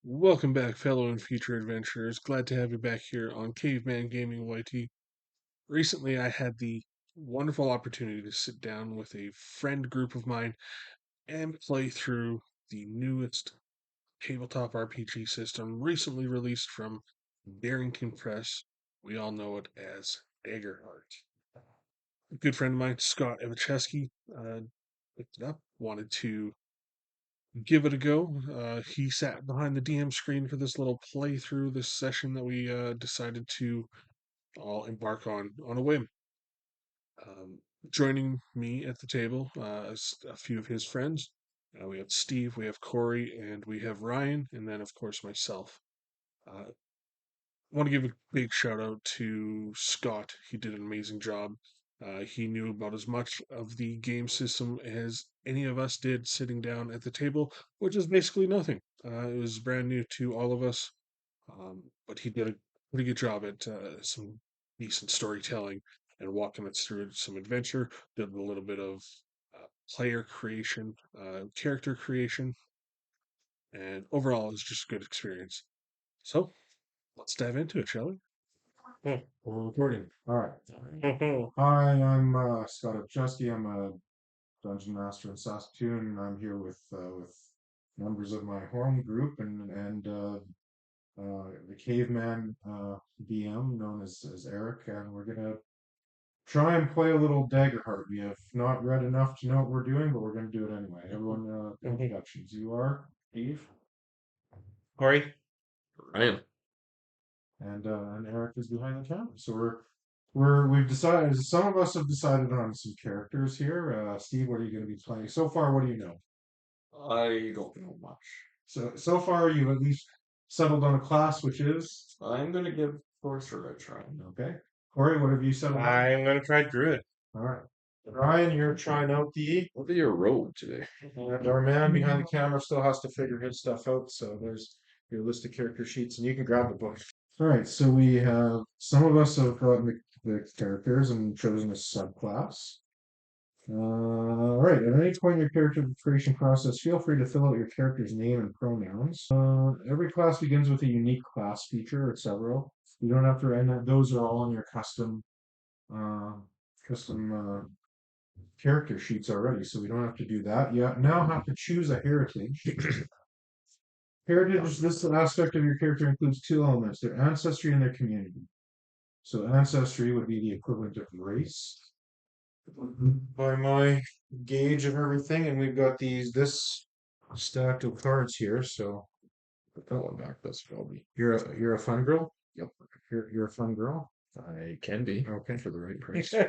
Welcome back, fellow and future adventurers. Glad to have you back here on Caveman Gaming YT. Recently, I had the wonderful opportunity to sit down with a friend group of mine and play through the newest tabletop RPG system recently released from Darrington Press. We all know it as Daggerheart. A good friend of mine, Scott Evacheski, picked it up, wanted to give it a go. He sat behind the DM screen for this little playthrough, this session that we decided to all embark on a whim. Um, Joining me at the table is a few of his friends. We have Steve, we have Corey, and we have Ryan, and then of course myself. I want to give a big shout out to Scott. He did an amazing job. He knew about as much of the game system as any of us did sitting down at the table, which is basically nothing. It was brand new to all of us, but he did a pretty good job at some decent storytelling and walking us through some adventure. Did a little bit of player creation, character creation, and overall, it's just a good experience. So let's dive into it, shall we? We're recording. All right. Mhm. Hi, I'm Scott Upchesky. I'm a dungeon master in Saskatoon, and I'm here with members of my home group and the caveman DM known as Eric, and we're gonna try and play a little Daggerheart. We have not read enough to know what we're doing, but we're gonna do it anyway. Everyone, introductions. You are Steve, Corey? Ryan. and Eric is behind the camera. So we've decided. Some of us have decided on some characters here. Steve, what are you going to be playing? So far, what do you know? I don't know much. So far, you've at least settled on a class, which is I'm gonna give Sorcerer a try. okay. Corey, what have you settled on? I'm gonna try Druid. All right. Ryan, you're trying out the, I'll be a rogue today. and our man behind the camera still has to figure his stuff out. So there's your list of character sheets, and you can grab the book. All right. So we have some of us have gotten the characters and chosen a subclass. All right. At any point in your character creation process, feel free to fill out your character's name and pronouns. Every class begins with a unique class feature or several. You don't have to, and those are all on your uh, custom character sheets already, so we don't have to do that. You now have to choose a heritage. Heritage, this aspect of your character includes two elements: their ancestry and their community. So ancestry would be the equivalent of race by my gauge of everything, and we've got this stack of cards here. So Put that one back. That's probably. you're a fun girl. Yep. You're a fun girl. I can be. Okay. For the right price. Have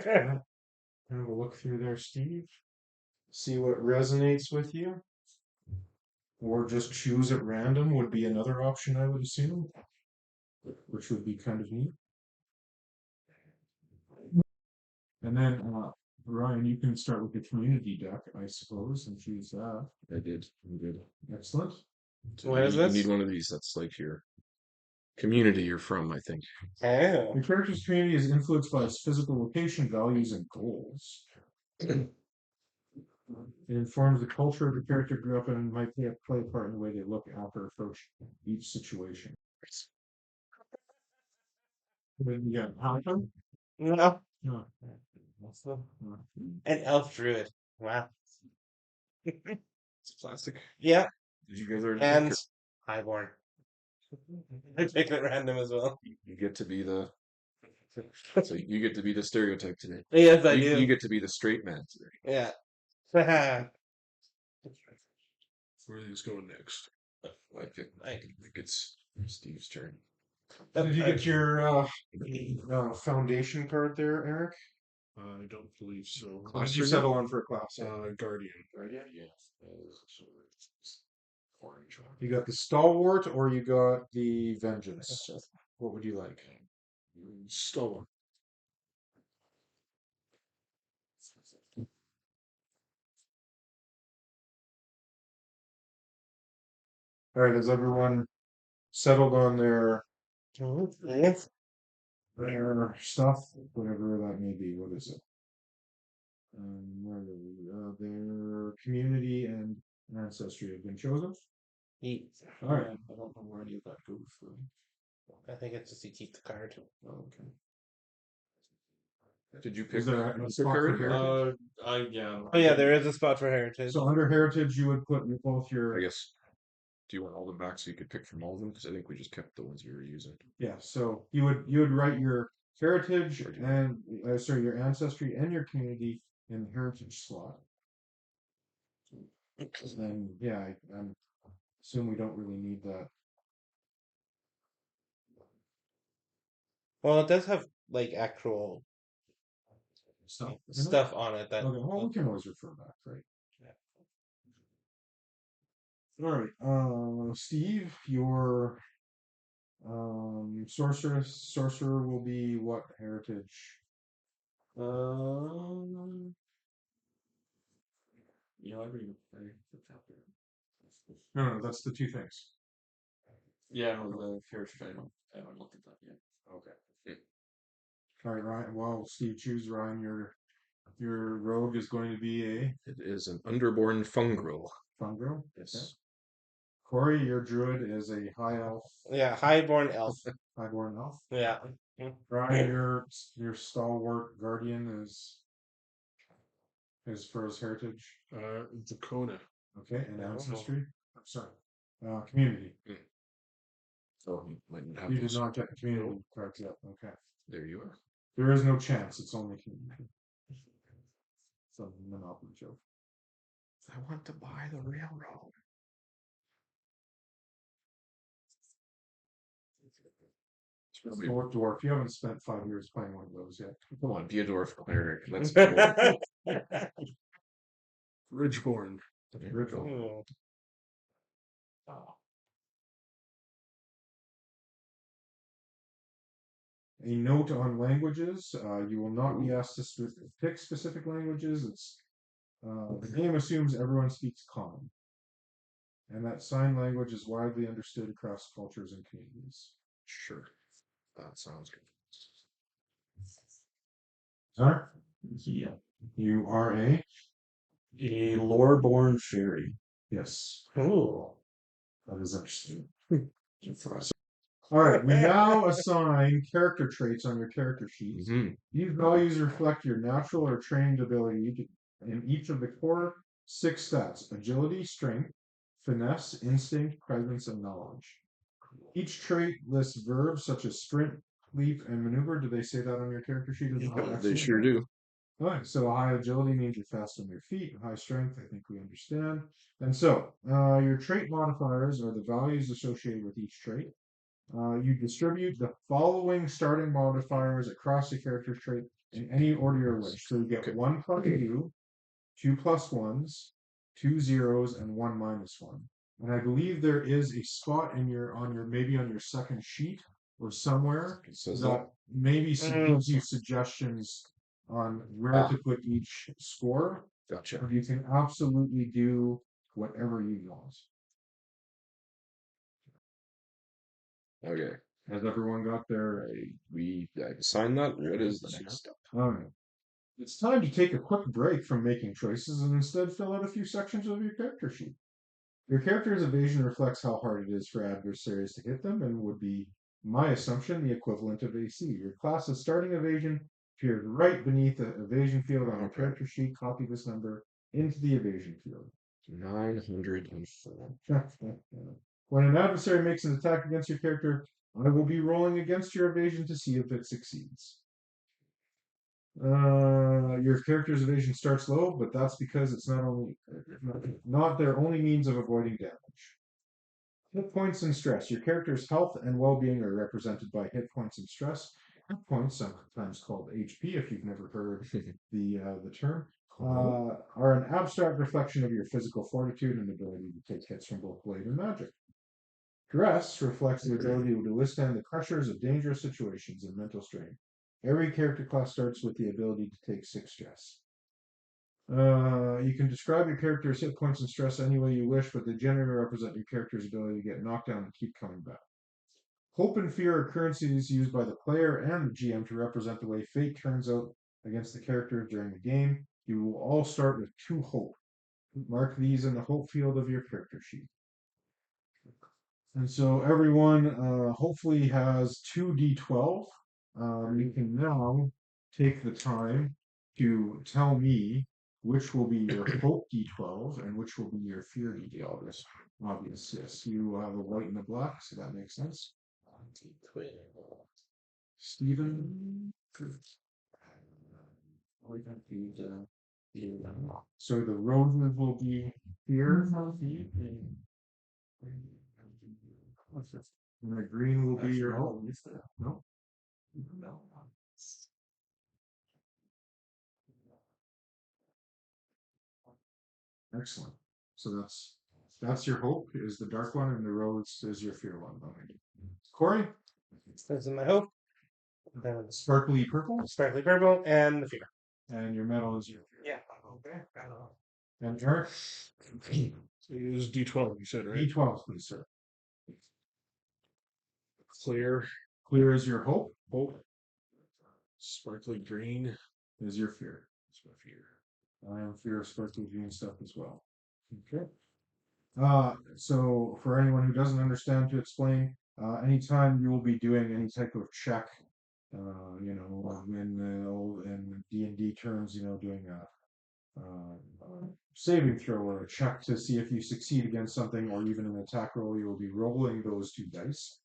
a look through there, Steve. See what resonates with you, or just choose at random would be another option, I would assume, which would be kind of neat. And then, Ryan, you can start with the community deck, I suppose, and choose that. I did. I'm good. Excellent. So What is you this? need one of these. That's like your community you're from, I think. Oh. The character's community is influenced by its physical location, values, and goals. It informs the culture the character grew up in and might play a part in the way they look, act, or approach each situation. Yeah, Halton? No. No. An elf druid. Wow. It's plastic. Yeah. Did you guys already And pick highborn. I picked it random as well. You get to be the. So you get to be the stereotype today. Yes, I You do. get to be the straight man today. Yeah. Where are these going next? I think it's Steve's turn. Did you get your foundation card there, Eric? I don't believe so. What did you settle on for a class? Guardian. Guardian? Yeah. Orange one. You got the stalwart or you got the vengeance? What would you like? Stolen. All right, has everyone settled on Yes. their stuff, whatever that may be? What is it? Where are we? Their community and ancestry have been chosen. All right. I don't know where any of that goes through. I think it's just you keep the card. Oh, okay. Did you pick Is there a the spot for card? heritage? Yeah. Oh yeah, there is a spot for heritage. So under heritage, you would put both your I guess. Do you want all them back so you could pick from all of them? Because I think we just kept the ones we were using. yeah. So you would write your heritage and sorry, your ancestry and your community in the heritage slot. And yeah, I assume we don't really need that. Well, it does have like actual stuff on it that. Okay, well, we can always refer back, right? Yeah. All right. Steve, your sorcerer will be what heritage? Yeah, I already it's out there. No, that's the two things. Yeah, no, the heritage I haven't looked at that yet. Okay. All right, Ryan. Well, Steve, choose Ryan. Your rogue is going to be a It is an underborn fungrel. fungal. Yes. Okay. Corey, your druid is a high elf. Yeah, highborn elf. Highborn elf. Yeah. Ryan, your stalwart guardian is for his heritage. Dakota. Okay, and Oh. ancestry. I'm sorry. Community. So he might have You did those. not get the community cards yet. Okay. There you are. There is no chance. It's only community. It's a monopoly joke. I want to buy the railroad. It's probably Dwarf. You haven't spent 5 years playing one of those yet. come on, be a dwarf cleric. Let's Ridgeborn. Oh. A note on languages. You will not be asked to pick specific languages. The game assumes everyone speaks common, and that sign language is widely understood across cultures and communities. Sure. That sounds good. Sorry? Yeah. You are a A lore-born fairy. yes. Ooh. That is interesting. All right, we now assign character traits on your character sheets. These values reflect your natural or trained ability in each of the core 6 stats: agility, strength, finesse, instinct, presence, and knowledge. Each trait lists verbs such as sprint, leap, and maneuver. Do they say that on your character sheet as well? They sure do. All right, so high agility means you're fast on your feet. High strength, I think we understand. And so, your trait modifiers are the values associated with each trait. You distribute the following starting modifiers across the character trait in any order you wish. So you get 1 plus 2, 2 plus 1s, 2 zeros, and 1 minus 1. And I believe there is a spot in maybe on your second sheet or somewhere that maybe gives you suggestions on where to put each score. Gotcha. You can absolutely do whatever you want. Okay. Has everyone got their? I signed that. What is the next step? All right. It's time to take a quick break from making choices and instead fill out a few sections of your character sheet. Your character's evasion reflects how hard it is for adversaries to hit them and would be, my assumption, the equivalent of AC. Your class's starting evasion appears right beneath the evasion field on your character sheet. Copy this number into the evasion field. 904. When an adversary makes an attack against your character, I will be rolling against your evasion to see if it succeeds. Your character's evasion starts low, but that's because it's not their only means of avoiding damage. Hit points and stress. Your character's health and well-being are represented by hit points and stress. Hit points, sometimes called HP, if you've never heard the term, are an abstract reflection of your physical fortitude and ability to take hits from both blade and magic. Stress reflects the ability to withstand the pressures of dangerous situations and mental strain. Every character class starts with the ability to take 6 stress. You can describe your character's hit points and stress any way you wish, but they generally represent your character's ability to get knocked down and keep coming back. Hope and fear are currencies used by the player and the GM to represent the way fate turns out against the character during the game. You will all start with 2 hope. Mark these in the hope field of your character sheet. And so everyone hopefully has 2d12. You can now take the time to tell me which will be your hope d12 and which will be your fear d12. Obvious, yes. You have a white and a black, so that makes sense. Stephen? So the roses will be fear. And the green will be your hope. No? Excellent. So that's your hope is the dark one, and the rose is your fear one. Corey? That's my hope. Then Sparkly purple, sparkly purple and the fear. and your metal is your fear. Yeah. Okay. And Eric? It is D12, you said, right? D12, please, sir. Clear, Clear is your hope. hope, sparkly green Is your fear. is my fear. I am fear of sparkly green stuff as well. Okay. So for anyone who doesn't understand, to explain, anytime you will be doing any type of check, in D&D terms, doing a saving throw or a check to see if you succeed against something, or even an attack roll, you will be rolling those 2 dice.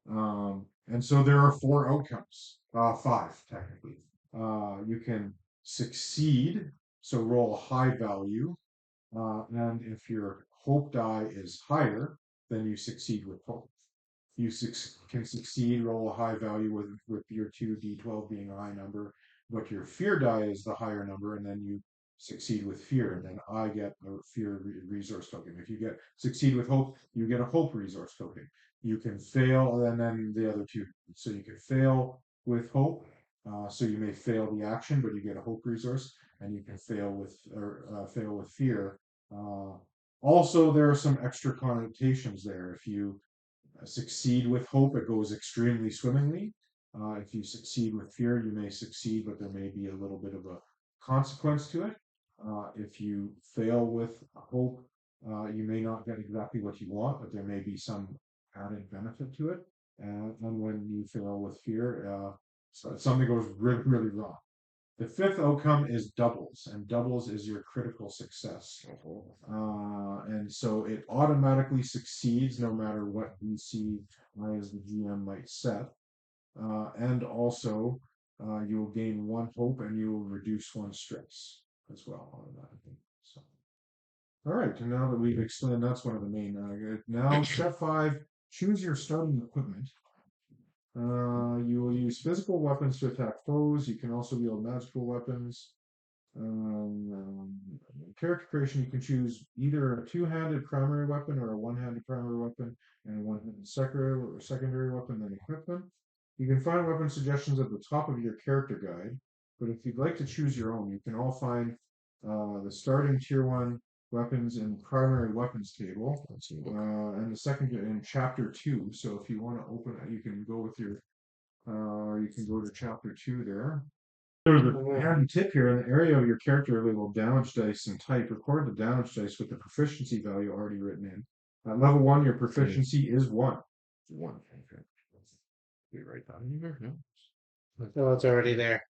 And so there are 4 outcomes, 5 technically. You can succeed, so roll a high value, and if your hope die is higher, then you succeed with hope. You can succeed, roll a high value with your 2d12 being a high number, but your fear die is the higher number, and then you succeed with fear, and then I get a fear resource token. If you succeed with hope, you get a hope resource token. You can fail, and then the other 2. So you can fail with hope, so you may fail the action, but you get a hope resource, and you can fail with fear. Also, there are some extra connotations there. If you succeed with hope, it goes extremely swimmingly. If you succeed with fear, you may succeed, but there may be a little bit of a consequence to it. If you fail with hope, you may not get exactly what you want, but there may be some added benefit to it. And when you fail with fear, something goes really, really wrong. The 5th outcome is doubles, and doubles is your critical success. And so it automatically succeeds no matter what DC I as the GM might set. And also, you will gain 1 hope and you will reduce 1 stress as well automatically. So, all right, and now that we've explained, that's one of the main. Now, step 5, choose your starting equipment. You will use physical weapons to attack foes. You can also wield magical weapons. Character creation, you can choose either a 2-handed primary weapon or a 1-handed primary weapon and a 1-handed secondary weapon, then equip them. You can find weapon suggestions at the top of your character guide, but if you'd like to choose your own, you can all find the starting tier 1 weapons in primary weapons table, and the second in chapter 2. So if you want to open it, you can go with your you can go to chapter 2 there. There's a handy tip here. In the area of your character labeled damage dice and type, record the damage dice with the proficiency value already written in. At level 1, your proficiency is 1. 1. Okay. Be right down here. No. No, it's already there.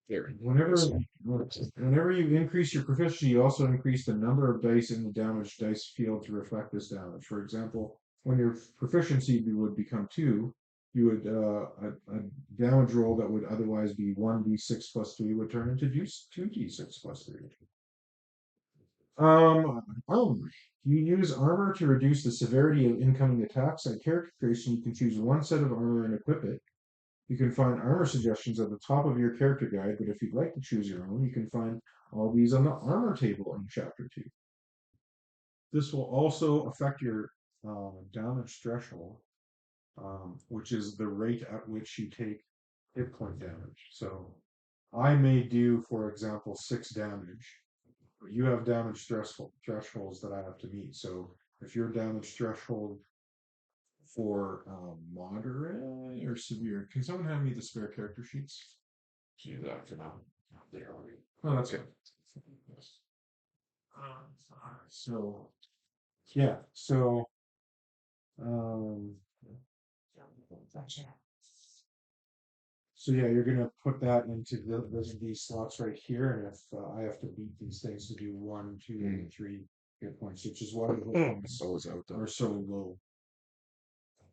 Here. Whenever you increase your proficiency, you also increase the number of dice in the damage dice field to reflect this damage. For example, when your proficiency would become 2, you would a damage roll that would otherwise be 1d6 plus 3 would turn into 2d6 plus 3. You use armor to reduce the severity of incoming attacks. At character creation, you can choose 1 set of armor and equip it. You can find armor suggestions at the top of your character guide, but if you'd like to choose your own, you can find all these on the armor table in chapter 2. This will also affect your damage threshold, which is the rate at which you take hit point damage. So I may do, for example, 6 damage. But you have damage thresholds that I have to meet. So if your damage threshold for moderate or severe, can someone hand me the spare character sheets? Do that for now. There are we. Oh, that's good. So, yeah. So Um, so yeah, you're gonna put that into these slots right here, and if I have to beat these things to do 1, 2, and 3 hit points, which is why the hit points Always out though. are so low.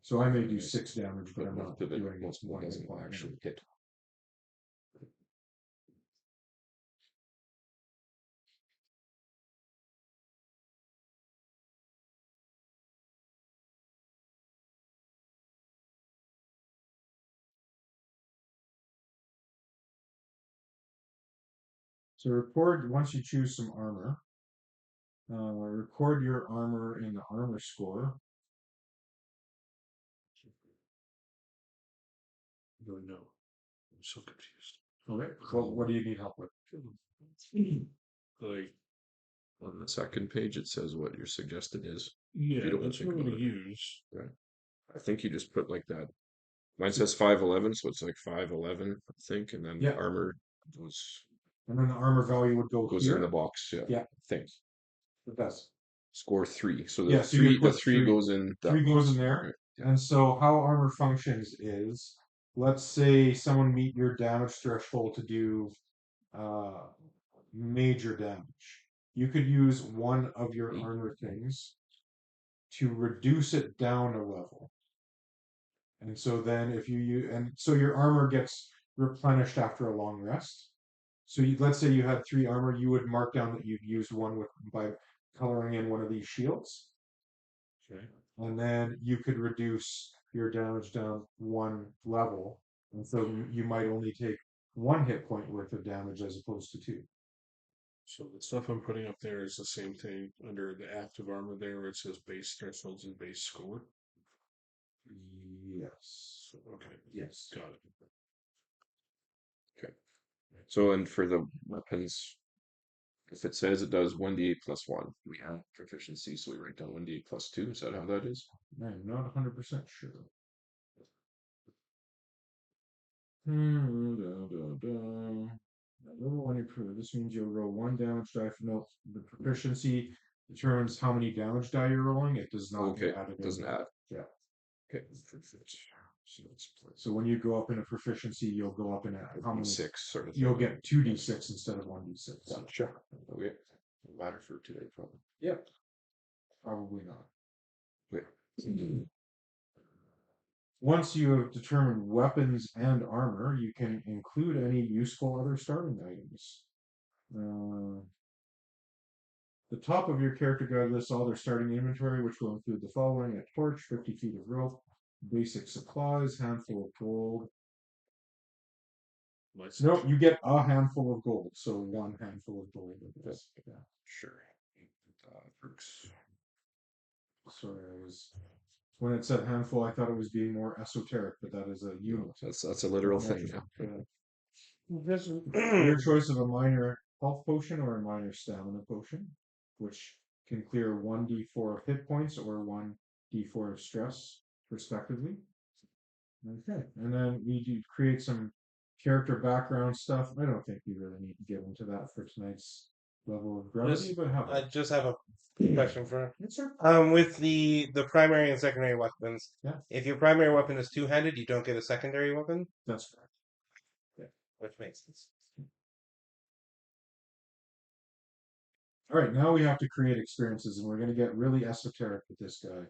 So I may do 6 damage, but But I'm not most of it, doing most of it one doesn't hit point. actually hit. So record once you choose some armor. Record your armor in the armor score. I don't know. I'm so confused. Okay. Well, what do you need help with? Like, On the second page, it says what your suggested is. yeah, don't that's think what I'm about gonna it. use. I think you just put like that. Mine says 511, so it's like 511, I think, and then Yeah. armor goes And then the armor value would go goes here. in the box. Yeah, Yeah. I think. It does. Score 3. So the Yeah, so you the put 3 3. goes in that 3 goes in box. there. Okay. And so how armor functions is, let's say someone meet your damage threshold to do major damage. You could use one of your armor things to reduce it down a level. And so then if you use, and so your armor gets replenished after a long rest. So let's say you had 3 armor, you would mark down that you've used one by coloring in one of these shields. Okay. And then you could reduce your damage down 1 level. And so you might only take 1 hit point worth of damage as opposed to 2. So the stuff I'm putting up there is the same thing under the active armor there where it says base thresholds and base score. Yes. Okay. Yes. Got it. So, and for the weapons, if it says it does 1d8 plus 1, we have proficiency, so we write down 1d8 plus 2. Is that how that is? I'm not 100% sure. Level 1 improve. This means you'll roll 1 damage die for no. The proficiency determines how many damage die you're rolling. It does not Okay, get added it doesn't in. add. Yeah. Okay. So when you go up in a proficiency, you'll go up in how many? 6 sort of thing. You'll get 2d6 instead of 1d6. Yeah, sure. Okay. Matter for today, probably. Yep. Probably not. Okay. Once you have determined weapons and armor, you can include any useful other starting items. The top of your character guide lists all their starting inventory, which will include the following: a torch, 50 feet of rope, basic supplies, handful of gold. Nope, you get a handful of gold, so 1 handful of gold. Yeah. Sure. Perks. Sorry, when it said handful, I thought it was being more esoteric, but that is a unit. That's a literal thing. Your choice of a minor health potion or a minor stamina potion, which can clear 1d4 of hit points or 1d4 of stress, respectively. Okay, and then we do create some character background stuff. I don't think we really need to get into that for tonight's level of gravity, but how I just have a question for Yes, sir. with the primary and secondary weapons. Yeah. If your primary weapon is two-handed, you don't get a secondary weapon, That's correct. which makes sense. All right, now we have to create experiences, and we're going to get really esoteric with this guy.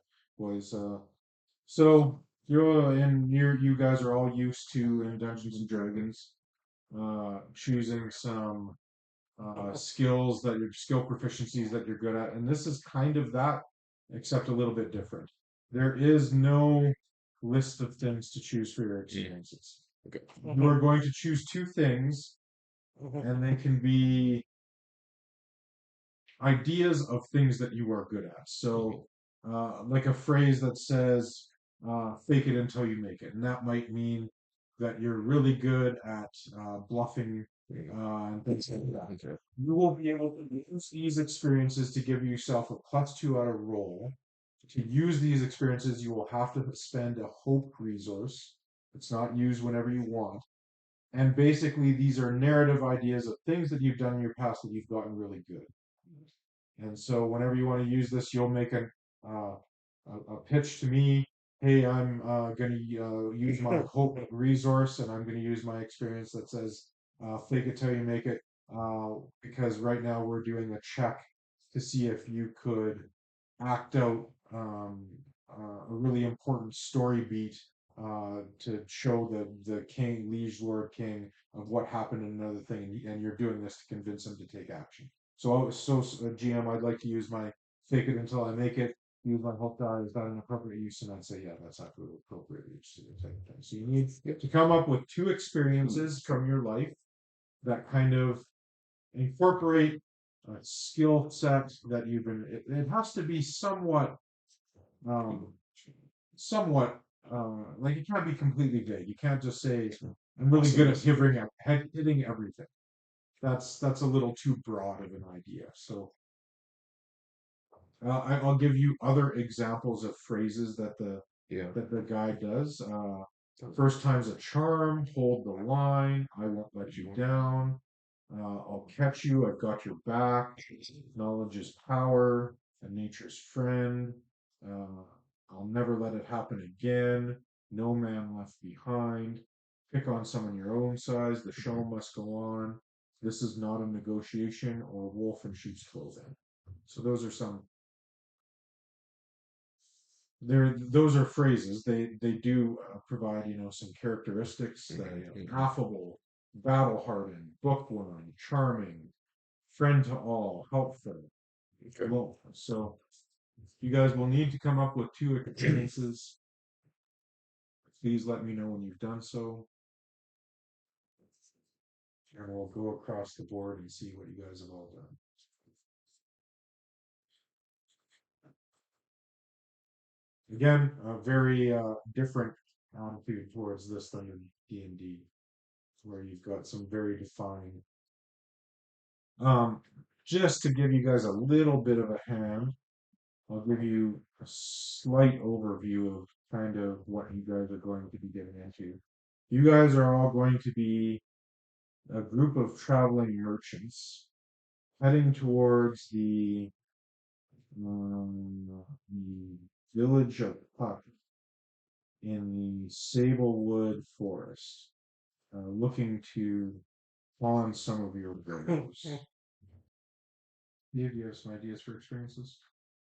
So you guys are all used to in Dungeons and Dragons, choosing some skills that your skill proficiencies that you're good at, and this is kind of that, except a little bit different. There is no list of things to choose for your experiences. Okay. You are going to choose 2 things, and they can be ideas of things that you are good at. So, like a phrase that says, fake it until you make it. And that might mean that you're really good at bluffing and things like that. Okay. You will be able to use these experiences to give yourself a +2 on a roll. To use these experiences, you will have to spend a hope resource. It's not used whenever you want. And basically, these are narrative ideas of things that you've done in your past that you've gotten really good. And so, whenever you want to use this, you'll make a pitch to me. Hey, I'm going to use my hope resource, and I'm going to use my experience that says fake it till you make it. Because right now we're doing a check to see if you could act out a really important story beat to show the king, liege lord king, of what happened in another thing, and you're doing this to convince him to take action. So, GM, I'd like to use my fake it until I make it. Use my hope die. Is that an appropriate use? And I'd say, yeah, that's absolutely appropriate use to the type of thing. So you need to come up with 2 experiences from your life that kind of incorporate a skill set that you've been. It has to be um, somewhat like it can't be completely vague. You can't just say I'm really good at hitting everything. That's a little too broad of an idea. So I'll give you other examples of phrases that Yeah. the guy does. First time's a charm. Hold the line. I won't let you down. I'll catch you. I've got your back. Knowledge is power. A nature's friend. Uh, I'll never let it happen again. No man left behind. Pick on someone your own size. The show must go on. This is not a negotiation or wolf in sheep's clothing. So those are some. Those are phrases. They do provide some characteristics. Affable, battle hardened, bookworm, charming, friend to all, helpful. Okay. Well, so you guys will need to come up with 2 experiences. Please let me know when you've done so. And we'll go across the board and see what you guys have all done. Again, a very different attitude towards this than in D&D, where you've got some very defined. Just to give you guys a little bit of a hand, I'll give you a slight overview of kind of what you guys are going to be getting into. You guys are all going to be a group of traveling merchants heading towards the village of Puck in the Sablewood Forest, looking to pawn some of your wares. Do you have some ideas for experiences?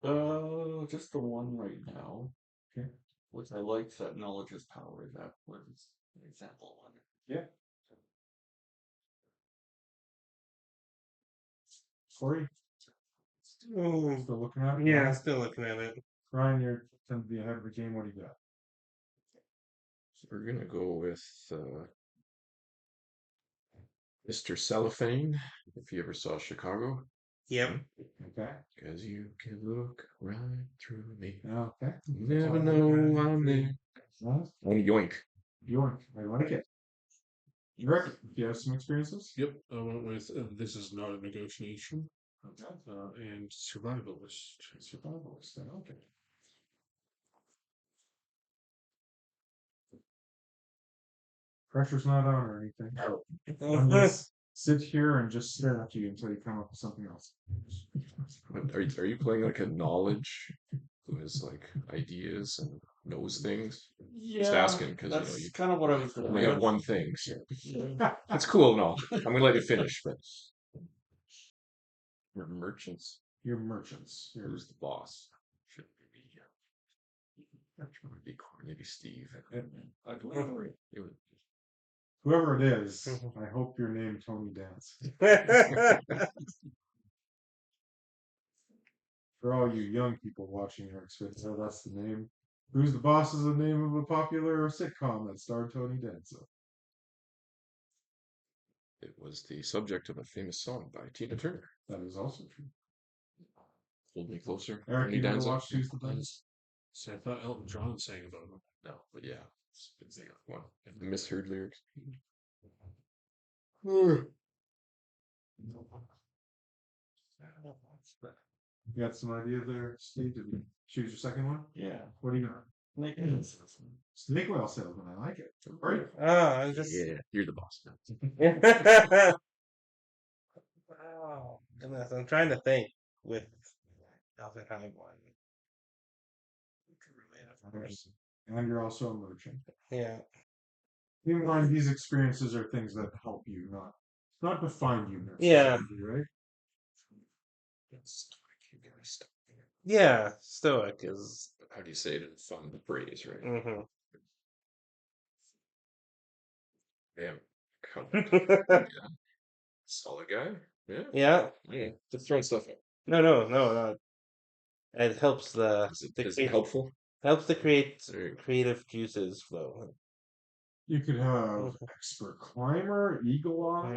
Just the one right now. Okay. Which I like that knowledge is power. That was an example one. Yeah. Corey, Ooh, still looking at it? yeah, still looking at it. Ryan, you're going to be ahead of the game. What do you got? So we're gonna go with Mr. Cellophane, if you ever saw Chicago. Yep. Okay. Because you can look right through me. Okay. Never know I'm there. Well, And yoink. York, I like it. Rick, do you have some experiences? Yep, I went with this is not a negotiation Okay. and survivalist. Survivalist, then, okay. Pressure's not on or anything. I'm just sit here and just stare at you until you come up with something else. But are you playing like a knowledge who has like ideas and knows things? Just asking because that's you kind of what I was only have one thing. So Yeah. that's cool and all. I'm gonna let you finish, but we're merchants. You're merchants. Who's the boss? Should be maybe Steve. Whoever it is, I hope you're named Tony Dance. For all you young people watching X-Fids, so that's the name. Who's the Boss is the name of a popular sitcom that starred Tony Danza. It was the subject of a famous song by Tina Turner. That is also true. Hold Me Closer. Eric, Tony you never Danza. watched Who's the Boss? So I thought Elton John sang about him. No, but yeah, it's the one. The misheard lyrics. You got some idea there, Steve? Did you choose your second one? Yeah. What do you got? Like, Snake oil salesman. I like it. Right. I'm just. Yeah, you're the boss. Wow. Goodness, I'm trying to think with Alvin High one. And you're also a merchant. Yeah. Keep in mind, these experiences are things that help you, not define you Yeah. necessarily, right? Yeah. Stoic is. How do you say it in fun phrase, right? Mhm. Damn. Come on. Yeah. Yeah. Solid guy. Yeah. Yeah. Yeah. Just throwing stuff out. No. It helps Is it helpful? helps the There you go. creative juices flow. You could have Mhm. expert climber, eagle eye.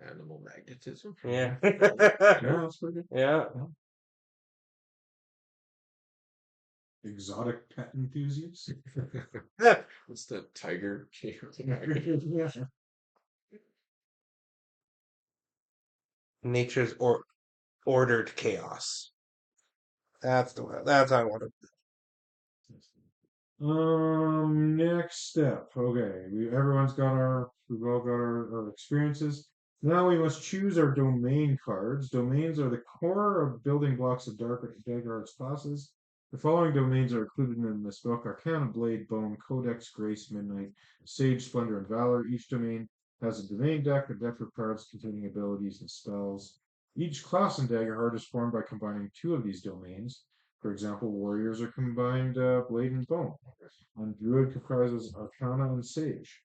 Yeah. Animal magnetism. Yeah. Yeah, that's pretty good. Yeah. Exotic pet enthusiast. What's the tiger? Yeah. Nature's ordered chaos. That's the one. That's how I want to. Next step. Okay, we've all got our experiences. Now we must choose our domain cards. Domains are the core of building blocks of Daggerheart's classes. The following domains are included in this book: Arcana, Blade, Bone, Codex, Grace, Midnight, Sage, Splendor, and Valor. Each domain has a domain deck, a deck of cards containing abilities and spells. Each class in Daggerheart is formed by combining two of these domains. For example, warriors are combined blade and bone, and druid comprises arcana and sage.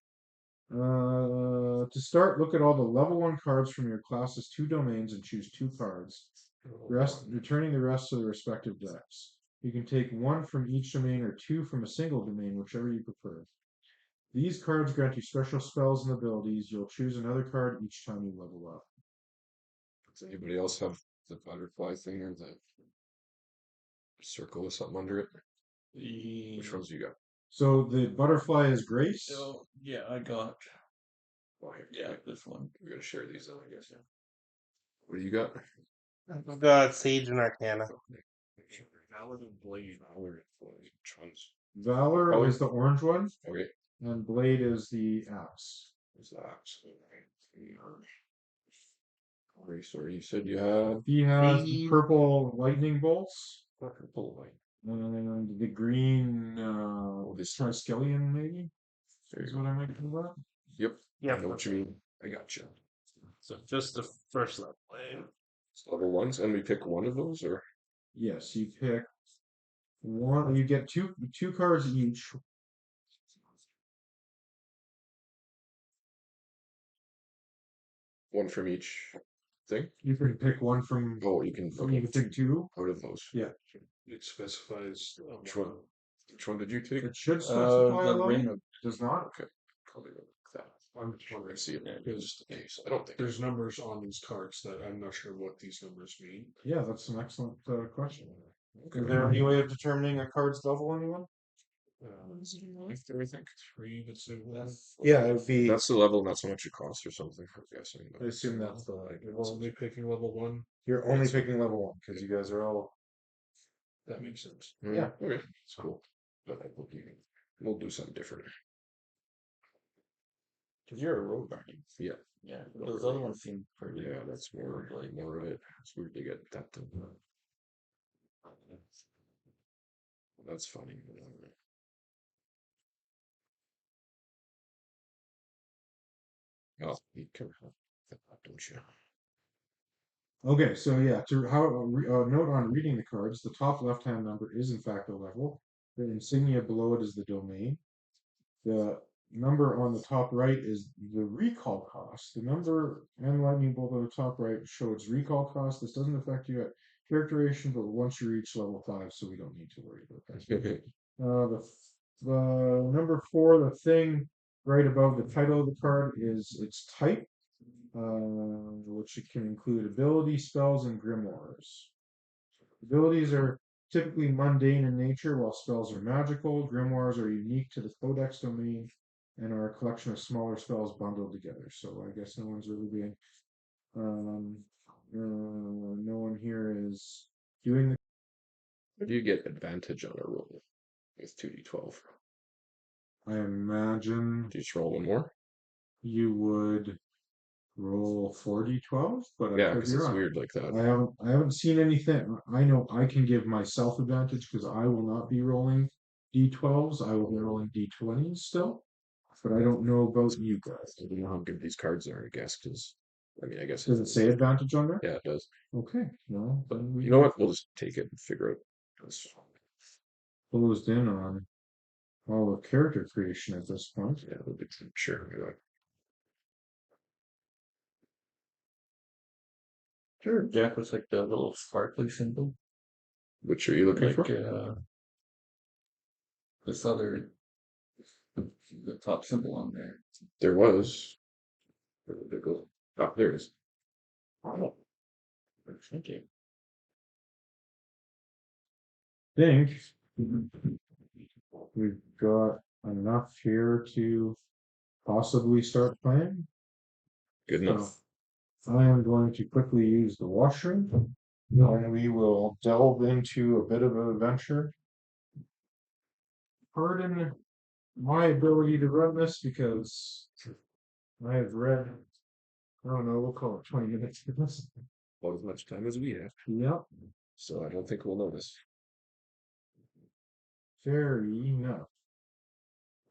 To start, look at all the level 1 cards from your class's two domains and choose two cards, returning the rest to the respective decks. You can take one from each domain or two from a single domain, whichever you prefer. These cards grant you special spells and abilities. You'll choose another card each time you level up. Does anybody else have the butterfly thing or the circle with something under it? Which ones you got? So the butterfly is Grace. So yeah, I got Oh, here, yeah this one. we're gonna share these though, I guess. Yeah. What do you got? I've got Sage and Arcana. Valor and Blade. Valor and Blade. Which ones? Valor Oh, is the orange one, Okay. and Blade is the axe. What's that? Okay, sorry, you said you had He has the These- purple lightning bolts purple light. and the green this Triskelion, maybe There is you what go. I might call that. Yep. Yeah. I know what you mean. I got you. So just the first level. It's level ones, and we pick one of those, or Yes, you pick one. You get two cards each. one from each thing. You can pick one from. Oh, you can. You Okay. can pick two. Out of those. Yeah. It specifies Which one? Which one did you take? It should specify the a level. ring It does not. Okay. Probably like that. I'm just wondering, I see it. because Just in case. I don't think there's numbers on these cards that I'm not sure what these numbers mean. Yeah, that's an excellent question. Okay. Is there any way of determining a card's level, anyone? I think 3, let's say 1. Yeah, it would be. That's the level, not so much it costs or something. I'm guessing. I assume that's the We're only picking level 1. You're only picking level 1 because you guys are all. That makes sense. Yeah. Okay. It's cool. But we'll do something different. Because you're a rogue, aren't you? Yeah. Yeah, those other ones seem pretty. Yeah, that's more like more of it. It's weird to get that. That's funny. Oh, you can have that, don't you? Okay, so yeah, to how note on reading the cards, the top left-hand number is in fact a level. The insignia below it is the domain. The number on the top right is the recall cost. The number and lightning bolt on the top right show its recall cost. This doesn't affect you at characterization, but once you reach level 5, so we don't need to worry about that. The number 4, the thing right above the title of the card is its type, which can include ability, spells, and grimoires. Abilities are typically mundane in nature, while spells are magical. Grimoires are unique to the Codex domain and are a collection of smaller spells bundled together. So I guess no one's really being. No one here is doing the. Do you get advantage on a roll with 2d12? I imagine Do you just roll one more? you would roll 4d12, but I Yeah, could because be it's wrong. weird like that. I haven't seen anything. I know I can give myself advantage because I will not be rolling d12s. I will be rolling d20s still, but I don't know about you guys. I don't know how good these cards are, I guess, because I mean, I guess Does it say advantage on there? yeah, it does. Okay, no, But then we you know what? We'll just take it and figure out. This. closed in on all of character creation at this point. Yeah, we'll be sure. Sure, Jack was like the little sparkly symbol. Which are you looking Like for? this other the top symbol on there. There was. Where did it go? Oh, there it is. Oh, thank you. Think we've got enough here to possibly start playing. Good enough. I am going to quickly use the washroom, and we will delve into a bit of an adventure. Pardon my ability to run this because I have read, I don't know, we'll call it 20 minutes for this. About as much time as we have. Yep, So I don't think we'll notice. fairy enough.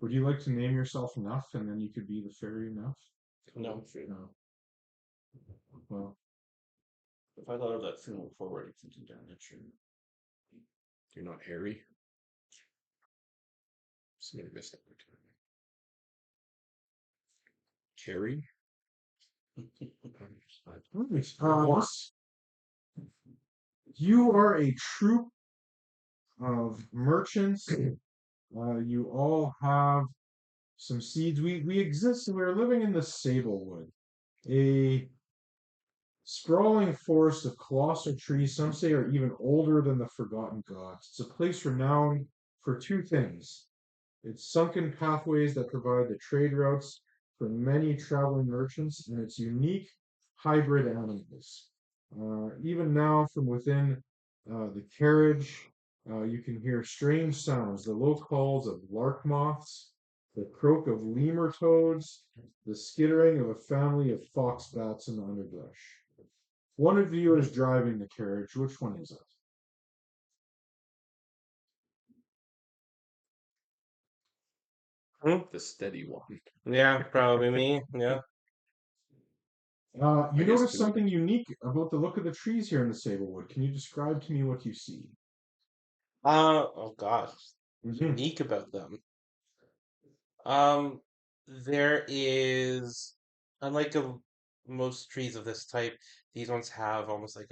Would you like to name yourself Enough and then you could be the fairy Enough? No. No. Well, If I thought of that symbol forward, it's something down there. Sure. You're not Harry. Somebody missed that one. Carrie? you are a troop of merchants. You all have some seeds. We exist. We're living in the Sablewood, a sprawling forest of colossal trees. Some say are even older than the Forgotten Gods. It's a place renowned for two things: its sunken pathways that provide the trade routes for many traveling merchants, and its unique hybrid animals. Even now, from within the carriage, you can hear strange sounds, the low calls of lark moths, the croak of lemur toads, the skittering of a family of fox bats in the underbrush. One of you is driving the carriage. Which one is it? The steady one. Yeah, probably me. Yeah. You I guess notice do something unique about the look of the trees here in the Sablewood. Can you describe to me what you see? Oh gosh, Mhm. unique about them. There is, unlike most trees of this type, these ones have almost like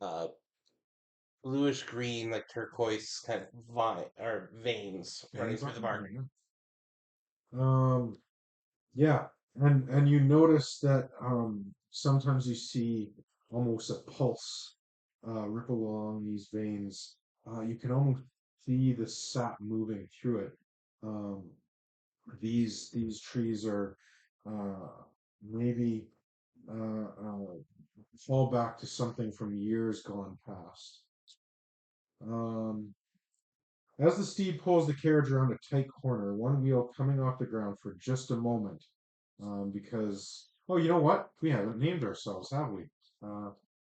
a bluish green, like turquoise kind of vine or veins running through the bark. Um, yeah, and you notice that sometimes you see almost a pulse ripple along these veins. You can almost see the sap moving through it. Um, these trees are maybe fall back to something from years gone past. Um, as the steed pulls the carriage around a tight corner, one wheel coming off the ground for just a moment, because oh, you know what? We haven't named ourselves, have we?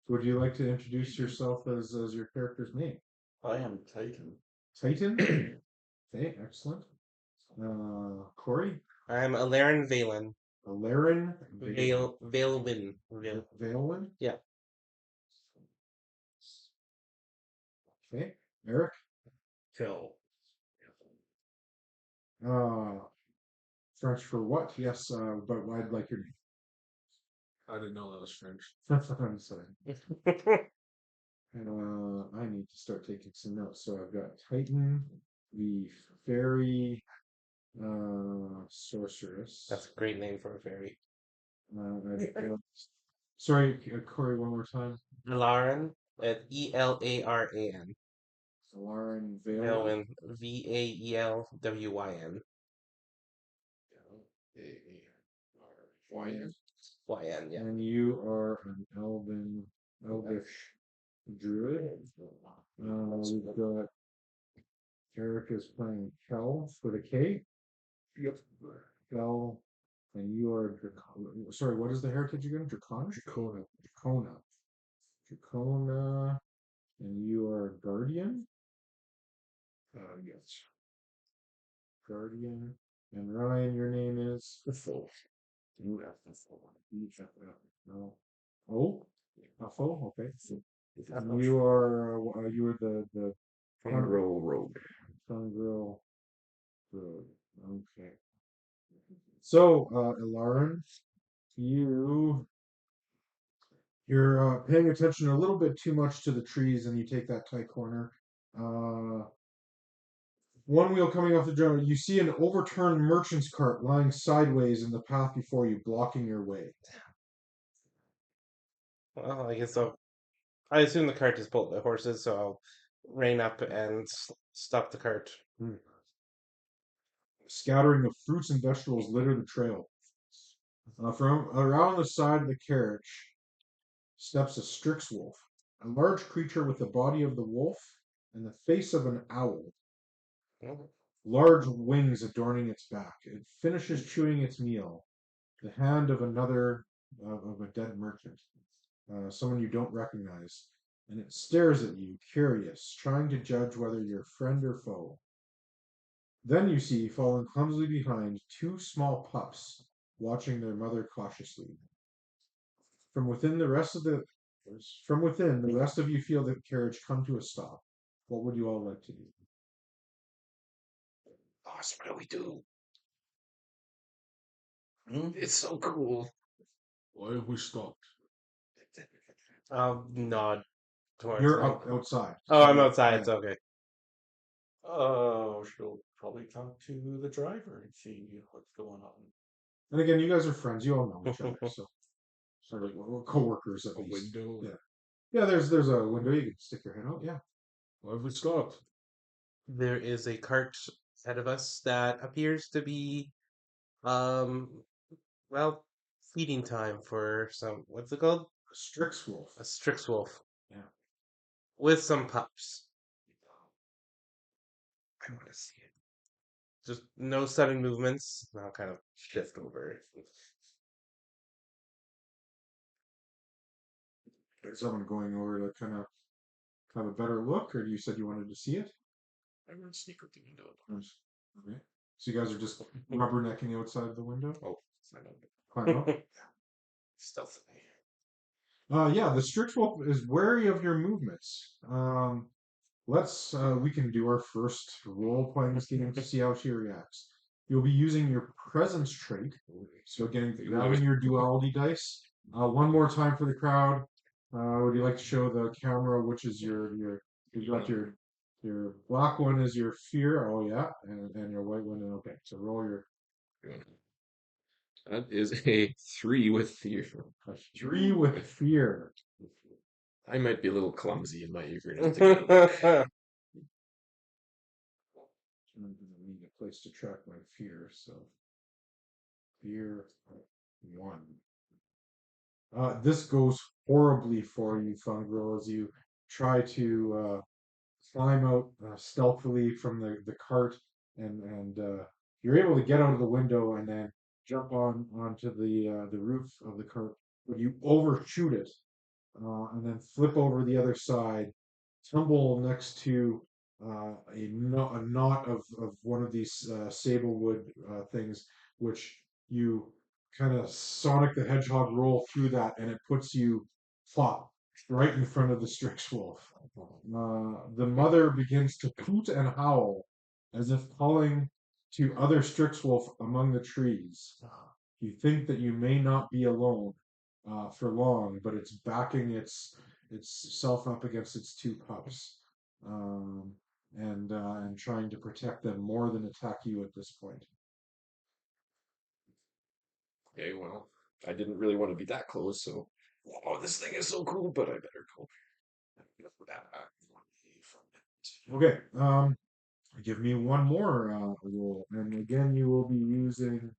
Would you like to introduce yourself as your character's name? I am Titan. Titan. Okay, excellent. Corey, I'm Alaren Valen. Alaren, Valewin. Valewin. Yeah. Okay, Eric. Kill. French for what? Yes, but I'd like your name. I didn't know that was French. That's what I'm saying. I need to start taking some notes. So I've got Titan, the fairy, sorceress. That's a great name for a fairy. Sorry, Corey, one more time. Alaran, Elaran. Lauren Vale. Valewin, Vaelwyn. YN. YN, yeah. And you are an elvish druid. We've got Eric is playing Kel with a K. Yep. Kel and you are sorry, what is the heritage again? Dracona. Dracona, and you are Guardian. Yes. Guardian. And Ryan, your name is Full. You have the full one. You check it out. No. Oh, Huffo. Okay. It's And you are the Mongrel Rogue. Sungrill Road. Okay. So, Ilaran, you're paying attention a little bit too much to the trees, and you take that tight corner. One wheel coming off the ground, you see an overturned merchant's cart lying sideways in the path before you, blocking your way. Well, I guess I assume the cart is pulled by horses, so I'll rein up and stop the cart. Scattering of fruits and vegetables litter the trail. From around the side of the carriage steps a Strix wolf, a large creature with the body of the wolf and the face of an owl, Oh, large wings adorning its back. It finishes chewing its meal, the hand of a dead merchant, someone you don't recognize, and it stares at you, curious, trying to judge whether you're friend or foe. Then you see, falling clumsily behind, two small pups, watching their mother cautiously. From within, the rest of you feel the carriage come to a stop. What would you all like to do? Boss, what do we do? It's so cool. Why have we stopped? I'll nod towards You're them. outside. Oh, I'm outside. It's Yeah. okay. Oh, she'll probably talk to the driver and see what's going on. And again, you guys are friends. You all know each other, so sort of co-workers at A least. window? Yeah. Yeah, there's a window you can stick your head out. Yeah. Why have we stopped? There is a cart ahead of us that appears to be, um, well, feeding time for some. What's it called? A Strix wolf. A Strix wolf Yeah. with some pups. I want to see it. Just no sudden movements. I'll kind of shift over. Is someone going over to kind of have a better look, or you said you wanted to see it? I want to sneak out the window. Nice. Okay. So you guys are just rubbernecking outside the window? Oh, I know. Climb up. Stealthily. Yeah, the Strix wolf is wary of your movements. We can do our first role playing this game to see how she reacts. You'll be using your presence trait. So again, grabbing your duality dice. One more time for the crowd. Would you like to show the camera which is you've got your black one is your fear, oh yeah, and your white one, okay. So roll your That is a 3 with fear. a 3 with fear. I might be a little clumsy in my eagerness to get Well, I need a place to track my fear, so fear 1. This goes horribly for you, Fungrel, as you try to climb out stealthily from the cart, and you're able to get out of the window and then jump onto the roof of the cart, but you overshoot it and then flip over the other side, tumble next to a knot of one of these sablewood things, which you kind of Sonic the Hedgehog roll through that, and it puts you plop right in front of the Strix wolf. The mother begins to poot and howl as if calling to other Strix wolf among the trees. You think that you may not be alone for long, but it's backing itself up against its two pups, and trying to protect them more than attack you at this point. Okay, well, I didn't really want to be that close, so. Oh, this thing is so cool, but I better go. Okay, give me one more roll, and again you will be using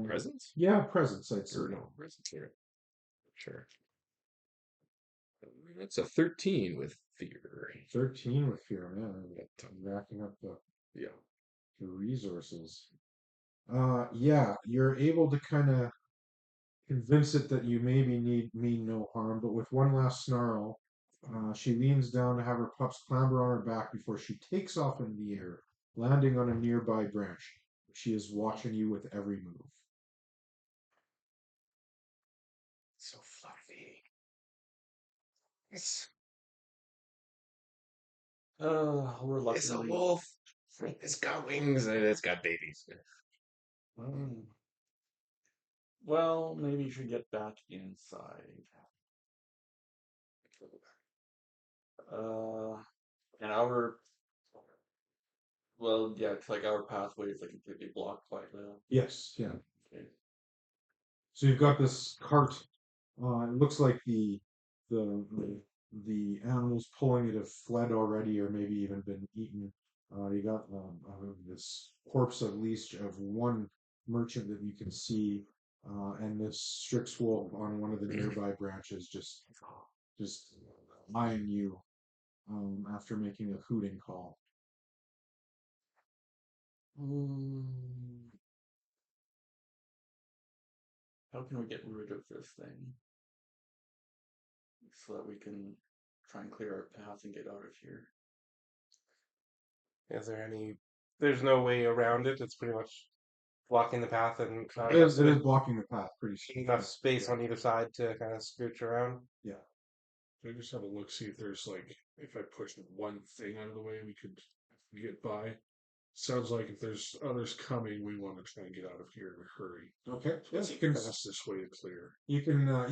Presents? yeah, presence, I'd say. Or no, presents here. Sure. That's a 13 with fear. 13 with fear, man. But, I'm racking up the yeah. resources. Yeah, you're able to kind of convince it that you maybe mean no harm, but with one last snarl, she leans down to have her pups clamber on her back before she takes off in the air, landing on a nearby branch. She is watching you with every move. So fluffy. It's We're it's a luckily. wolf. It's got wings and it's got babies. Mm. Well, maybe you should get back inside. Uh, and our well, yeah, it's like our pathway is like completely blocked by the. Yes, yeah. Okay. So you've got this cart. It looks like the the the animals pulling it have fled already, or maybe even been eaten. You got this corpse at least of one merchant that you can see, and this Strix wolf on one of the nearby branches, just eyeing you after making a hooting call. Hmm. How can we get rid of this thing so that we can try and clear our path and get out of here? Is there any? There's no way around it. It's pretty much blocking the path and not It is blocking the path pretty enough space yeah. on either side to kind of scooch around. Yeah. I just have a look, see if there's like, if I push one thing out of the way, we could get by. Sounds like if there's others coming, we want to try and get out of here in a hurry. Okay. Yes, you The can fastest way to clear. you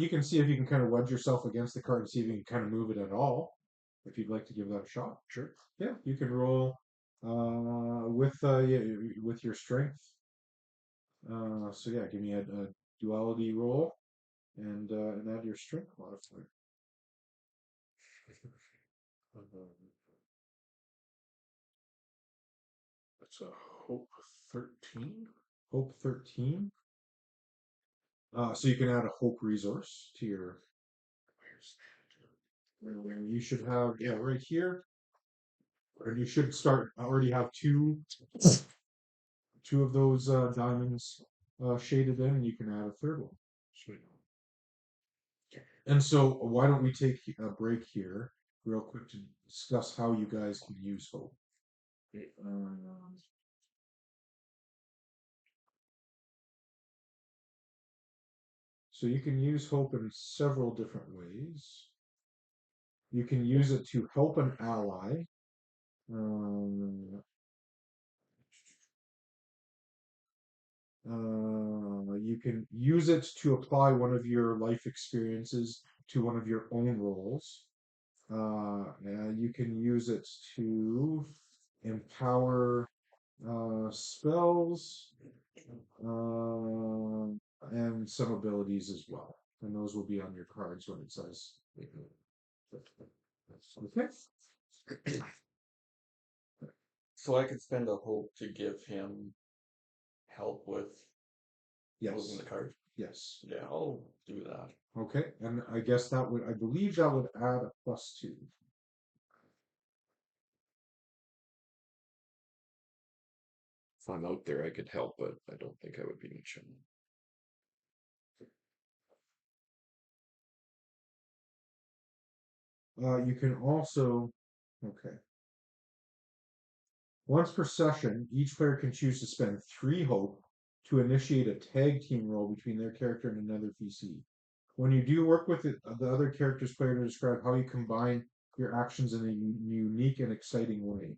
can see if you can kind of wedge yourself against the cart and see if you can kind of move it at all. If you'd like to give that a shot. Sure. Yeah, you can roll yeah, with your strength. So yeah, give me a duality roll and add your strength modifier. That's a hope 13. Hope 13. So you can add a hope resource to your. You should have right here, or you should already have two of those diamonds shaded in, and you can add a third one. Sweet. And so, why don't we take a break here, real quick, to discuss how you guys can use hope. So you can use hope in several different ways. You can use it to help an ally. You can use it to apply one of your life experiences to one of your own roles. And you can use it to empower spells and some abilities as well. And those will be on your cards when it says. Okay. So I could spend a hope to give him help with moving Yes. the cart. Yes. Yeah, I'll do that. Okay. And I believe that would add a +2. If I'm out there, I could help, but I don't think I would be much. You can also, okay. Once per session, each player can choose to spend 3 hope to initiate a tag team roll between their character and another PC. When you do work with the other character's player to describe how you combine your actions in a unique and exciting way.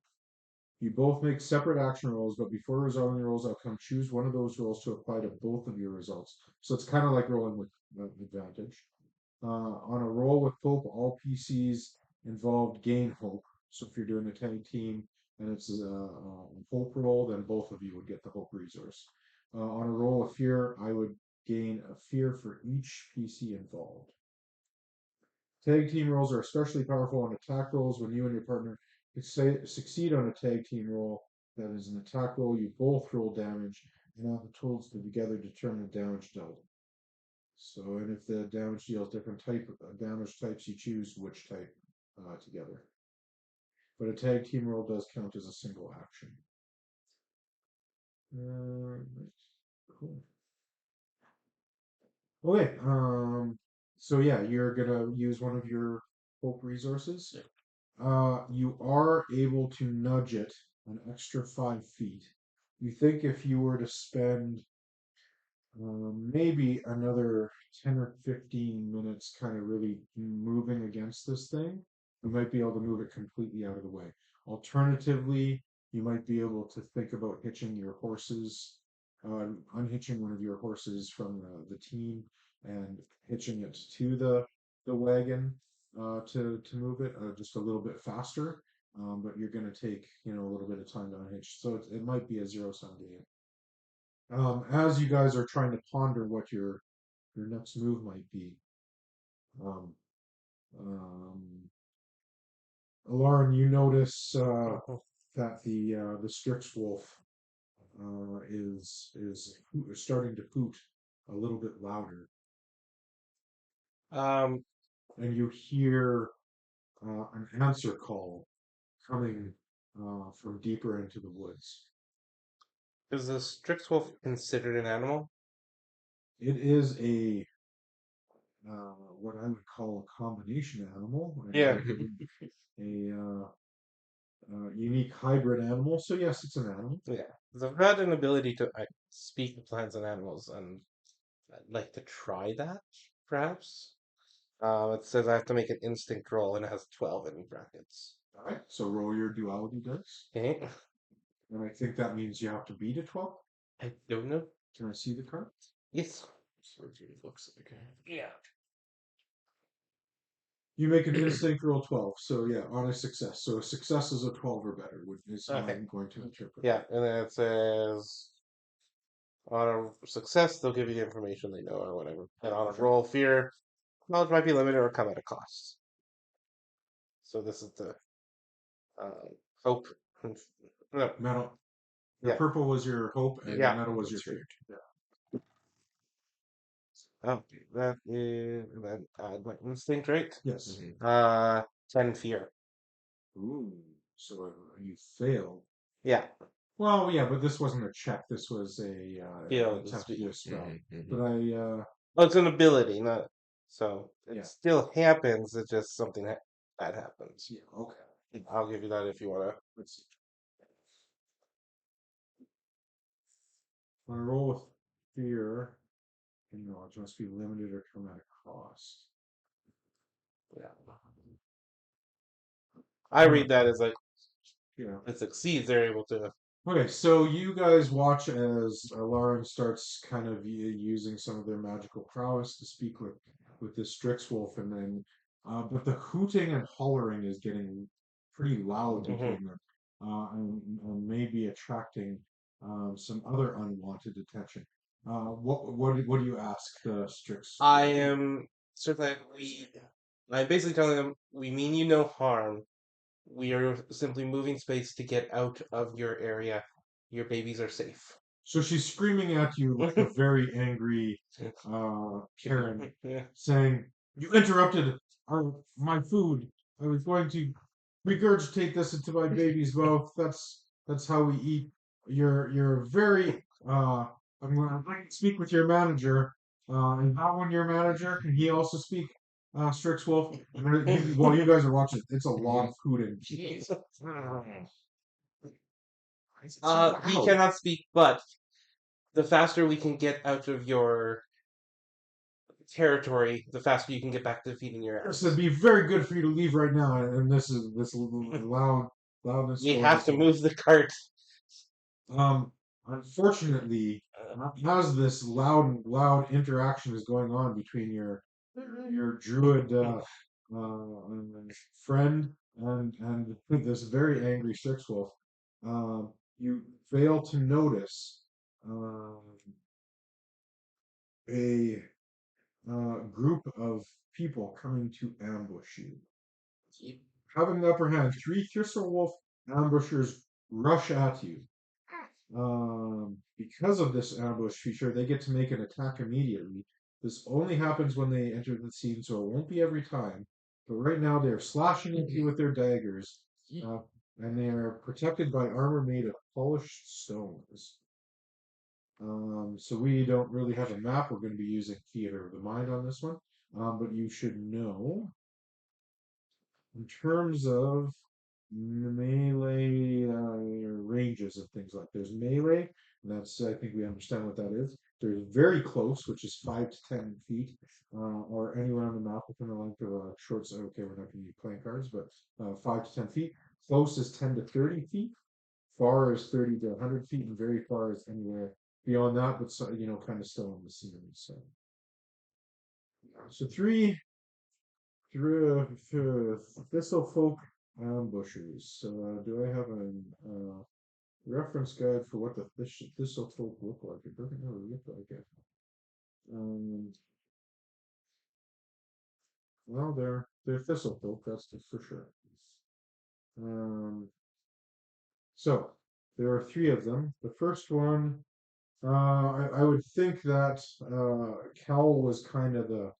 You both make separate action rolls, but before resolving the roll's outcome, choose one of those rolls to apply to both of your results. So it's kind of like rolling with advantage. On a roll with hope, all PCs involved gain hope. So if you're doing a tag team and it's a hope roll, then both of you would get the hope resource. On a roll of fear, I would gain a fear for each PC involved. Tag team rolls are especially powerful on attack rolls when you and your partner succeed on a tag team roll. That is an attack roll. You both roll damage, and add the totals together to determine the damage dealt. So, and if the damage deals different damage types, you choose which type together. But a tag team roll does count as a single action. Cool. Okay. So yeah, you're gonna use one of your hope resources. You are able to nudge it an extra 5 feet. You think if you were to spend maybe another 10 or 15 minutes kind of really moving against this thing, you might be able to move it completely out of the way. Alternatively, you might be able to think about hitching your horses, unhitching one of your horses from the team and hitching it to the wagon to move it just a little bit faster. But you're going to take a little bit of time to unhitch, so it might be a zero-sum game. As you guys are trying to ponder what your next move might be, um, um, Lauren, you notice that the Strix Wolf is starting to hoot a little bit louder, Um, and you hear an answer call coming from deeper into the woods. is the Strix wolf considered an animal? It is what I would call a combination animal, Yeah. a unique hybrid animal. So yes, it's an animal. Yeah. I've had an ability to speak to plants and animals, and I'd like to try that, perhaps. It says I have to make an instinct roll, and it has 12 in brackets. All right. So roll your duality dice, Okay. and I think that means you have to beat a 12. I don't know. Can I see the card? Yes. So it looks like Yeah. You make an instinct roll 12. So yeah, on a success. So a success is a 12 or better, is how Okay. I'm going to interpret Yeah, and then it says on a success, they'll give you the information they know or whatever. And on a roll, fear, knowledge might be limited or come at a cost. So this is the uh, hope. No, it. Metal. The yeah, purple was your hope, and the yeah. metal was your That's right. fear. Yeah. Oh, that is then add my instinct, right? Yes. 10 fear. Ooh. So you failed. Yeah, Well, yeah, but this wasn't a check. This was Yeah, an attempt to do a spell. But oh, it's an ability, not so it Yeah. still happens. It's just something that happens. yeah, okay. I'll give you that if you wanna. Let's see. On a roll with fear, knowledge must be limited or come at a cost. Yeah. I read that as like Yeah. it succeeds, they're able to. Okay, so you guys watch as Lauren starts kind of using some of their magical prowess to speak with this Strix Wolf, and then, but the hooting and hollering is getting pretty loud between them, and maybe attracting some other unwanted attention. What do you ask the Strix? I am certain I'm basically telling them we mean you no harm. We are simply moving space to get out of your area. Your babies are safe. So she's screaming at you like a very angry Karen, Yeah. saying, "You interrupted my food. I was going to regurgitate this into my baby's mouth. That's how we eat. You're very. I'm going to speak with your manager. And how when your manager can he also speak? Strix Wolf. And while you guys are watching, it's a lot of hooting. We cannot speak, but the faster we can get out of your territory, the faster you can get back to feeding your ass. This would be very good for you to leave right now, and this loudness. We have to move the cart. Unfortunately, as this loud interaction is going on between your druid friend and this very angry Strix Wolf, you fail to notice um, a group of people coming to ambush you. Having the upper hand, 3 Thistle Wolf ambushers rush at you. Because of this ambush feature, they get to make an attack immediately. This only happens when they enter the scene, so it won't be every time. But right now, they're slashing at you with their daggers, and they are protected by armor made of polished stones. So we don't really have a map. We're going to be using Theater of the Mind on this one. But you should know, in terms of melee ranges and things like there's melee, and that's I think we understand what that is. There's very close, which is 5 to 10 feet, or anywhere on the map within the length of a short. Okay, we're not going to use playing cards, but 5 to 10 feet. Close is 10 to 30 feet. Far is 30 to 100 feet, and very far is anywhere beyond that, but so, kind of still in the scenery. So three thistle folk ambushers. Do I have a reference guide for what the thistle folk look like? It doesn't really look like it. Well, they're thistle folk, that's for sure. So there are 3 of them. The first one, I would think that Cal was kind of the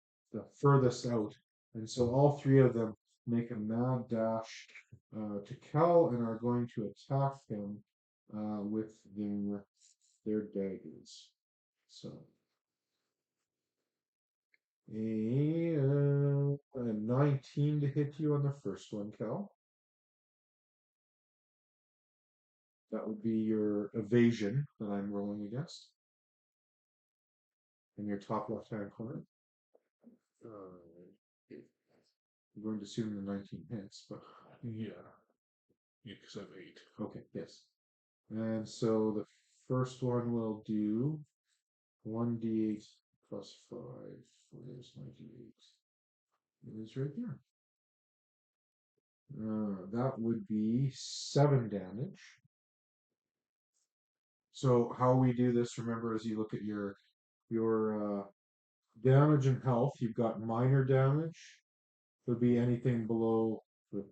furthest out, and so all 3 of them make a mad dash to Cal and are going to attack him with their daggers. So a 19 to hit you on the first one, Cal. That would be your evasion that I'm rolling against in your top left-hand corner. I'm going to assume the 19 hits, but Yeah. Yeah, because I have 8. okay, yes. And so the first one will do 1d8 plus 5. Where's my d8? It is right here. That would be 7 damage. So how we do this, remember, as you look at your damage and health, you've got minor damage. Would be anything below the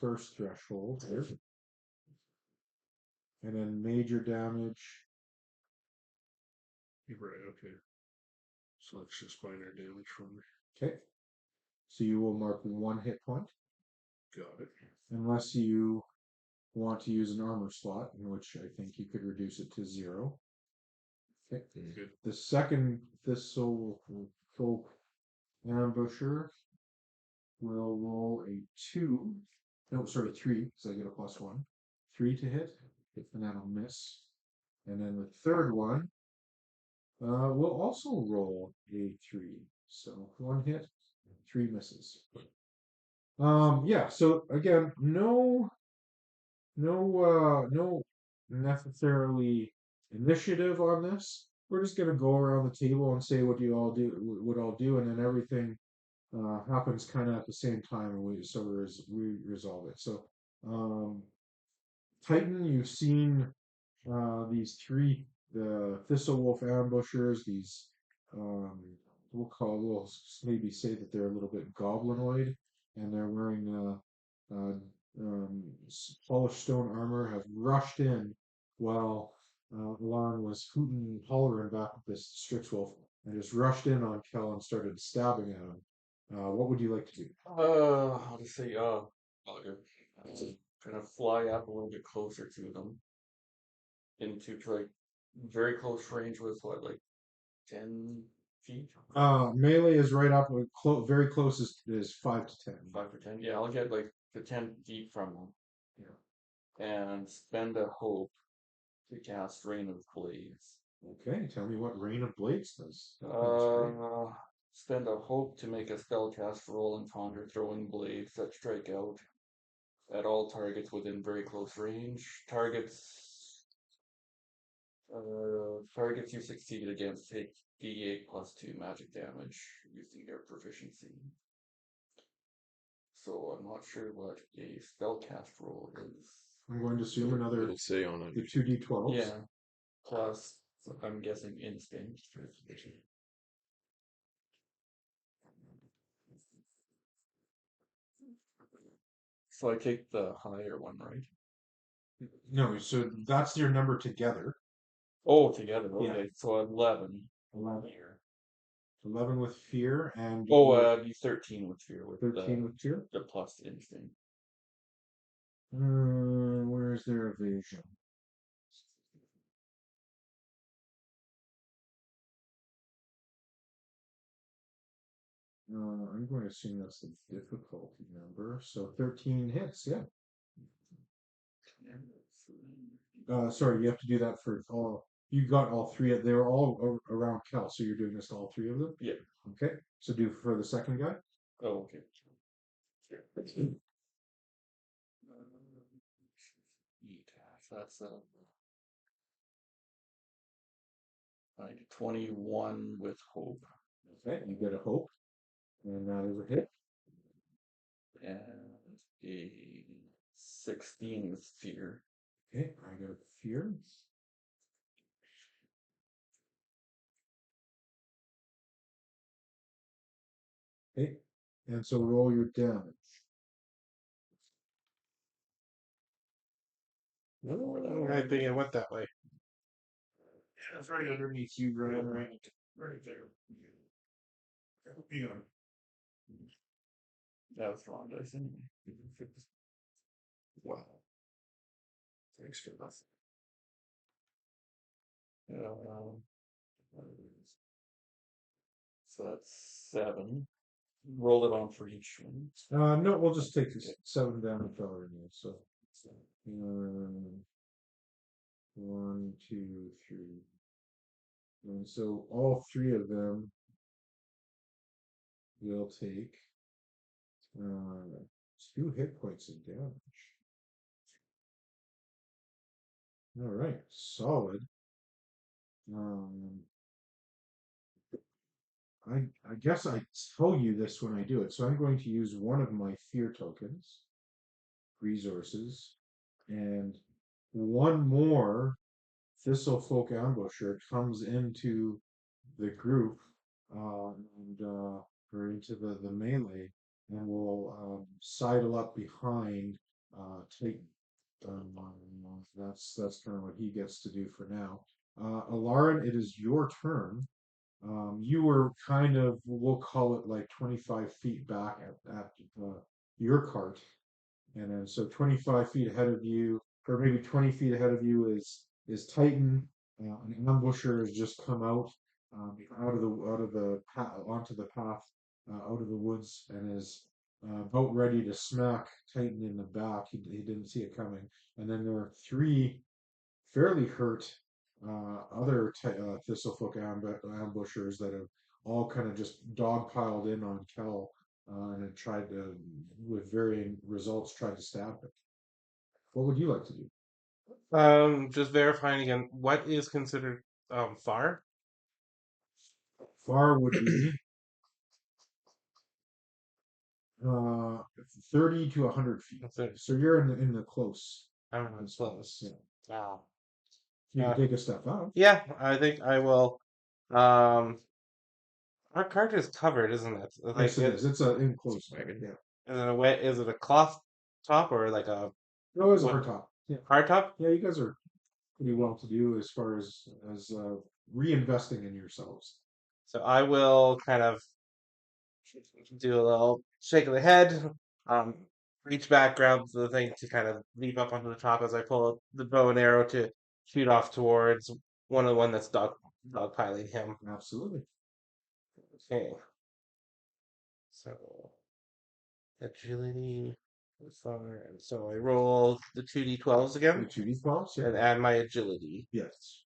first threshold here. And then major damage. You're right, okay. So that's just minor damage from me. Okay. So you will mark 1 hit point. Got it. Unless you want to use an armor slot, in which I think you could reduce it to 0. Okay. Good. The second thistle folk ambusher will roll a 2. No, sorry, 3, because I get a +1. 3 to hit, and that'll miss. And then the third one will also roll a 3. So 1 hit, 3 misses. Yeah, so again, no necessarily initiative on this. We're just gonna go around the table and say what I'll do, and then everything happens kind of at the same time, and we resolve it. So, Titan, you've seen these 3 the Thistle Wolf ambushers. These we'll maybe say that they're a little bit goblinoid, and they're wearing polished stone armor, have rushed in while Alon was hooting and hollering back at this Strix Wolf, and just rushed in on Kel and started stabbing at him. What would you like to do? I'll just say, I'll kind of fly up a little bit closer to them into like very close range with what, like 10 feet? Melee is right up, very close is 5 to 10. 5 or 10. Yeah, I'll get like to 10 feet from them. Yeah. And spend a hope to cast Rain of Blades. Okay, tell me what Rain of Blades does. Spend a hope to make a spellcast roll and ponder throwing blades that strike out at all targets within very close range. Targets you succeed against take d8 plus 2 magic damage using their proficiency. So I'm not sure what a spellcast roll is. I'm going to assume another It'll say on it. the 2d12s. Yeah. Plus, I'm guessing instinct. So I take the higher one, right? No, so that's your number together. Oh, together. Okay, Yeah. so 11. 11 here. 11 with fear and Oh, be 13 with fear. With 13 with fear. the plus instinct. Where's their evasion? I'm going to assume that's the difficulty number. So 13 hits, yeah. Sorry, you have to do that for all. You got all three. They were all around Kel, so you're doing this to all three of them? Yeah. Okay. So do for the second guy? Oh, okay. So that's 21 with hope. Okay, you get a hope. And that is a hit. And a 16 with fear. Okay, I got a fear. Okay, and so roll your damage. I think it went that way. Yeah, it's right underneath you, Graham, right there. Hang on. That was wrong, I think. Wow. Thanks for that. Um, so that's 7. Roll it on for each one. No, we'll just take this 7 damage already. So, um, 1, 2, 3. And so all three of them will take 2 hit points of damage. All right, solid. I guess I tell you this when I do it. So I'm going to use one of my fear tokens, resources, and one more Thistlefolk Ambusher comes into the group or into the melee and will sidle up behind Titan. That's kind of what he gets to do for now. Alarin, it is your turn. You were kind of, we'll call it like 25 feet back at your cart. And then so 25 feet ahead of you, or maybe 20 feet ahead of you is Titan. An ambusher has just come out of the path onto the path out of the woods and is about ready to smack Titan in the back. He didn't see it coming. And then there are 3 fairly hurt other Thistlefolk ambushers that have all kind of just dogpiled in on Kel and have tried to, with varying results, tried to stab him. What would you like to do? Just verifying again. What is considered far? Far would be 30 to 100 feet. That's it. So you're in the close. I'm close. Yeah. Wow. You can take a step out. Yeah, I think I will. Our cart is covered, isn't it? Yes, it is. It's a in close. Yeah. Is it a wet? Is it a cloth top or like a No, it's a what- hard top. Yeah. hard top? Yeah, you guys are pretty well to do as far as reinvesting in yourselves. So I will kind of do a little shake of the head, reach back, grab the thing to kind of leap up onto the top as I pull out the bow and arrow to shoot off towards one that's dogpiling him. Absolutely. Okay. So agility, far, and so I roll the 2d12s The again 2d12s, and yeah. add my agility. Yes.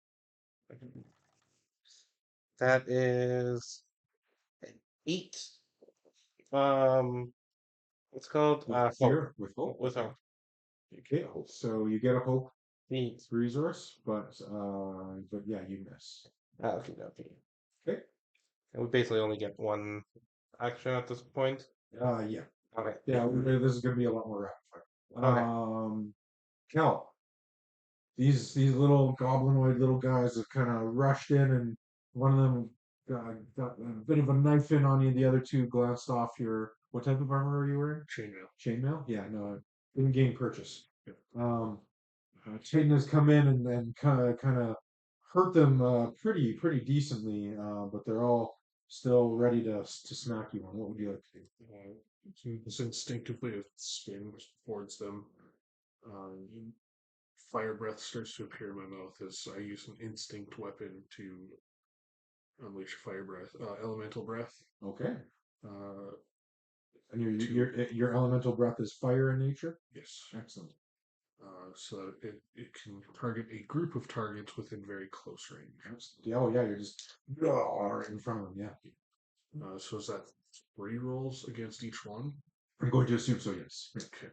That is an 8. It's called With fear, with hope. with hope. Okay, so you get a hope Neat. resource, but yeah, you miss. Okay. Okay. And we basically only get one action at this point. Yeah. Okay. Yeah, this is gonna be a lot more rapid fire. Okay. Cal, these little goblinoid little guys have kind of rushed in, and one of them got a bit of a knife in on you. The other 2 glanced off your. What type of armor are you wearing? Chainmail. Chainmail? Yeah, no, in-game purchase. Titan has come in and kind of hurt them pretty decently, but they're all still ready to smack you on. What would you like to do? Just instinctively spin towards them. Fire breath starts to appear in my mouth as I use an instinct weapon to unleash fire breath, elemental breath. Okay. Uh, And your Two. your elemental breath is fire in nature. yes. Excellent. So it can target a group of targets within very close range. Yeah, oh yeah, you're just right in front of them. Yeah. So is that 3 rolls against each one? I'm going to assume so. Yes. Okay.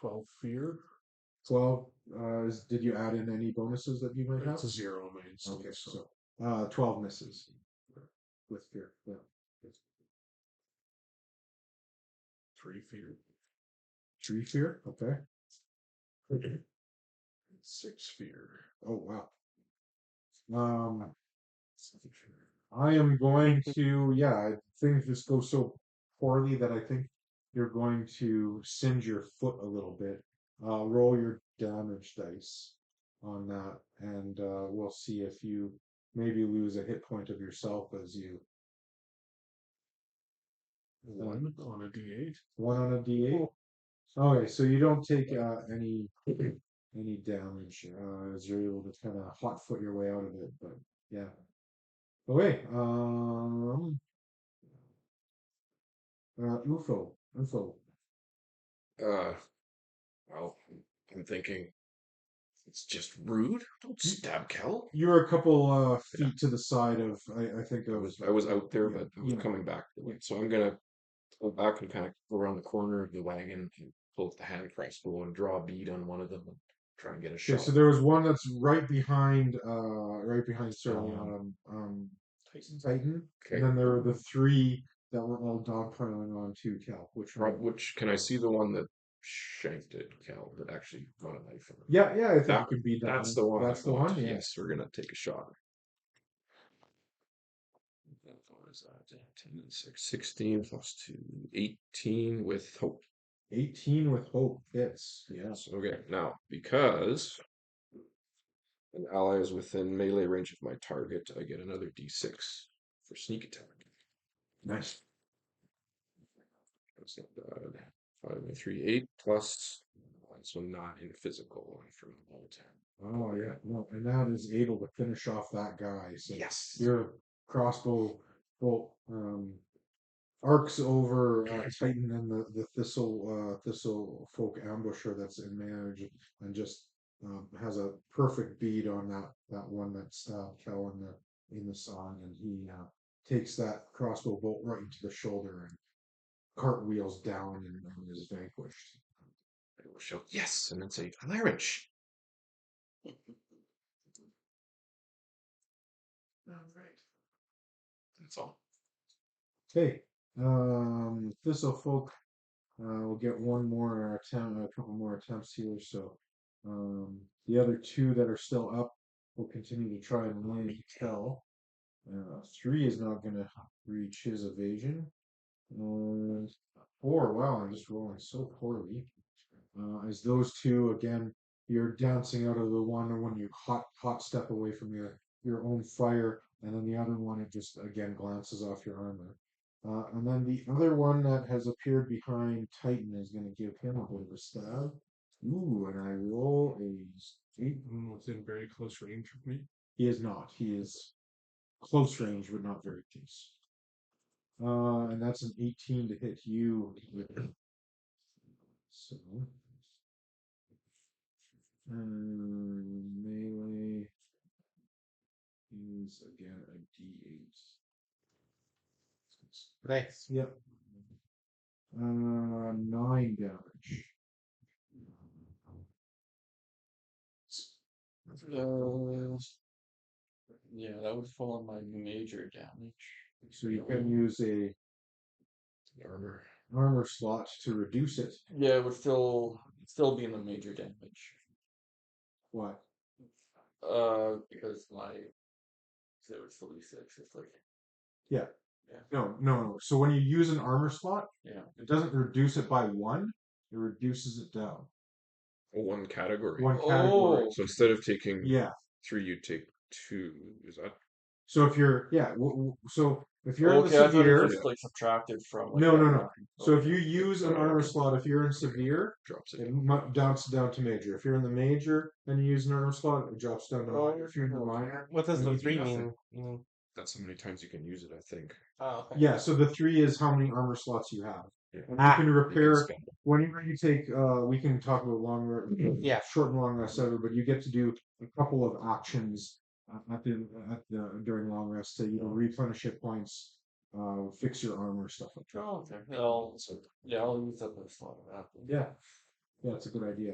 12 fear. 12. Did you add in any bonuses that you might have? It's a 0 on my instinct. Okay, So so 12 misses with fear. Yeah. 3 fear. 3 fear. Okay. 6 fear. Oh wow. I am going to, yeah, things just go so poorly that I think you're going to singe your foot a little bit. Roll your damage dice on that, and we'll see if you maybe lose a hit point of yourself as you 1 on a d8. 1 on a d8. Okay, so you don't take any damage as you're able to kind of hot foot your way out of it, but yeah. Okay, UFO. Well, I'm thinking it's just rude. Don't stab Kel. You're a couple feet to the side of, I think I of. was out there, but I was yeah. coming back the way. So I'm gonna go back and kind of go around the corner of the wagon and pull out the hand crossbow and draw a bead on one of them and try and get a Okay, shot. so there was one that's right behind sorry, Titan, Okay. and then there were the 3 that were all dogpiling onto Cal. Which can I see the one that shanked it, Cal, that actually got a knife in it? Yeah, I think That, you could beat that. that's the one. That's I the want. one. Yeah. Yes, we're gonna take a shot. What is that? 10 and 6. 16 plus 2. 18 with hope. 18 with hope hits. Yeah. Yes. Okay. Now, because an ally is within melee range of my target, I get another d6 for sneak attack. Nice. That's not bad. 5 and 3, 8 plus 1, so 9 physical from all 10. Oh yeah, no, and that is able to finish off that guy. So Yes. your crossbow bolt arcs over Titan and the thistle folk ambusher that's in manage and just has a perfect bead on that one that's fell in the song, and he takes that crossbow bolt right into the shoulder and cartwheels down and is vanquished. I will shout yes and then say Irish. All right. That's all. Okay, thistle folk. We'll get one more attempt, a couple more attempts here. So the other 2 that are still up will continue to try and land Kel. 3 is not going to reach his evasion. 4, wow, I'm just rolling so poorly. As those 2, again, you're dancing out of the one when you hot step away from your own fire, and then the other one, it just again glances off your armor. And then the other one that has appeared behind Titan is going to give him a bit of a stab. Ooh, and I roll a 8. Within very close range of me. He is not. He is close range, but not very close. And that's an 18 to hit you. So, melee is again a D8. Nice. Yep. 9 damage. Yeah, that would fall on my major damage. So you can use a armor slot to reduce it. Yeah, it would still be in the major damage. What? Because my it would still be 6. It's like Yeah. Yeah. No. So when you use an armor slot, yeah. it doesn't reduce it by 1. It reduces it down. One category. One category. Oh, So instead of taking Yeah. 3, you take 2. Is that? So if you're so if you're in okay. the I thought it severe, was just like subtracted from. Like, no. So if okay. you use an armor slot, if you're in severe, Drops it. it drops down to major. If you're in the major and you use an armor slot, it drops down to minor. If you're in the minor, What does then the you do 3 nothing. mean? That's how many times you can use it, I think. Oh, okay. Yeah, so the 3 is how many armor slots you have. Yeah. And you Ah, can You can repair spend it. whenever you take. We can talk about Yeah. short and long rest ever, but you get to do a couple of actions during long rest to replenish hit points, fix your armor, stuff like that. Oh, okay. I'll use up a slot of that. Yeah, it's a good idea.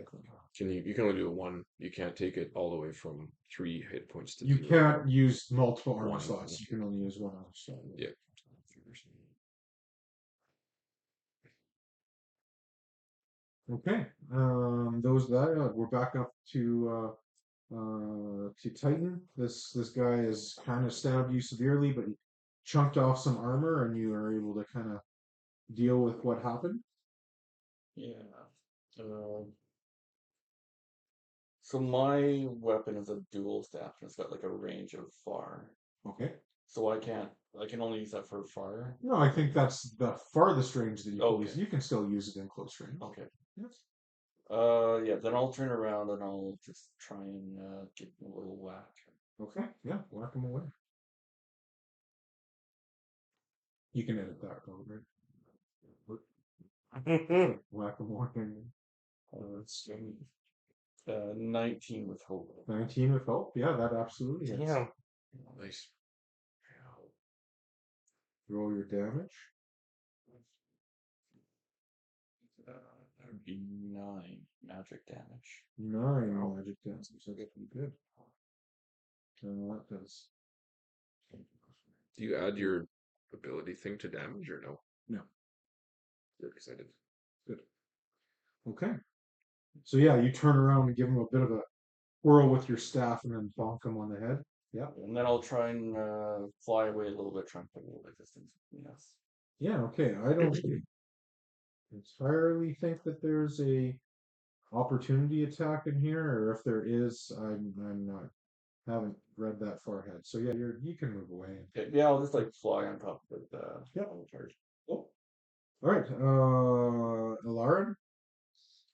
You can only do one. You can't take it all the way from 3 hit points to You 0. can't use multiple armor One. slots. You can only use one armor slot. Yeah. Okay. We're back up to Titan. This guy is kind of stabbed you severely, but he chunked off some armor, and you are able to kind of deal with what happened. Yeah. So my weapon is a dual staff, and it's got like a range of far. Okay. So I can only use that for far. No, I think that's the farthest range that you can Okay. use. You can still use it in close range. Okay. Yes. Yeah, then I'll turn around and I'll just try and give him a little whack. Okay. Yeah. Whack him away. You can edit that, though, right? Whack him away. Let's see. 19 with hope. 19 with hope. Yeah, that absolutely hits. Yeah. Nice. Roll your damage. That would be 9 magic damage. 9 magic damage. So that's pretty good. That does. Do you add your ability thing to damage or no? No. You're excited. Good. Okay. So yeah, you turn around and give him a bit of a whirl with your staff, and then bonk him on the head. Yeah. And then I'll try and fly away a little bit, try and put a little bit of distance between us. Yeah. Okay. I don't entirely think that there's a opportunity attack in here, or if there is, I'm not haven't read that far ahead. So yeah, you can move away. Okay, yeah, I'll just like fly on top of it. Yeah. I'll charge. Oh. All right. Alarin?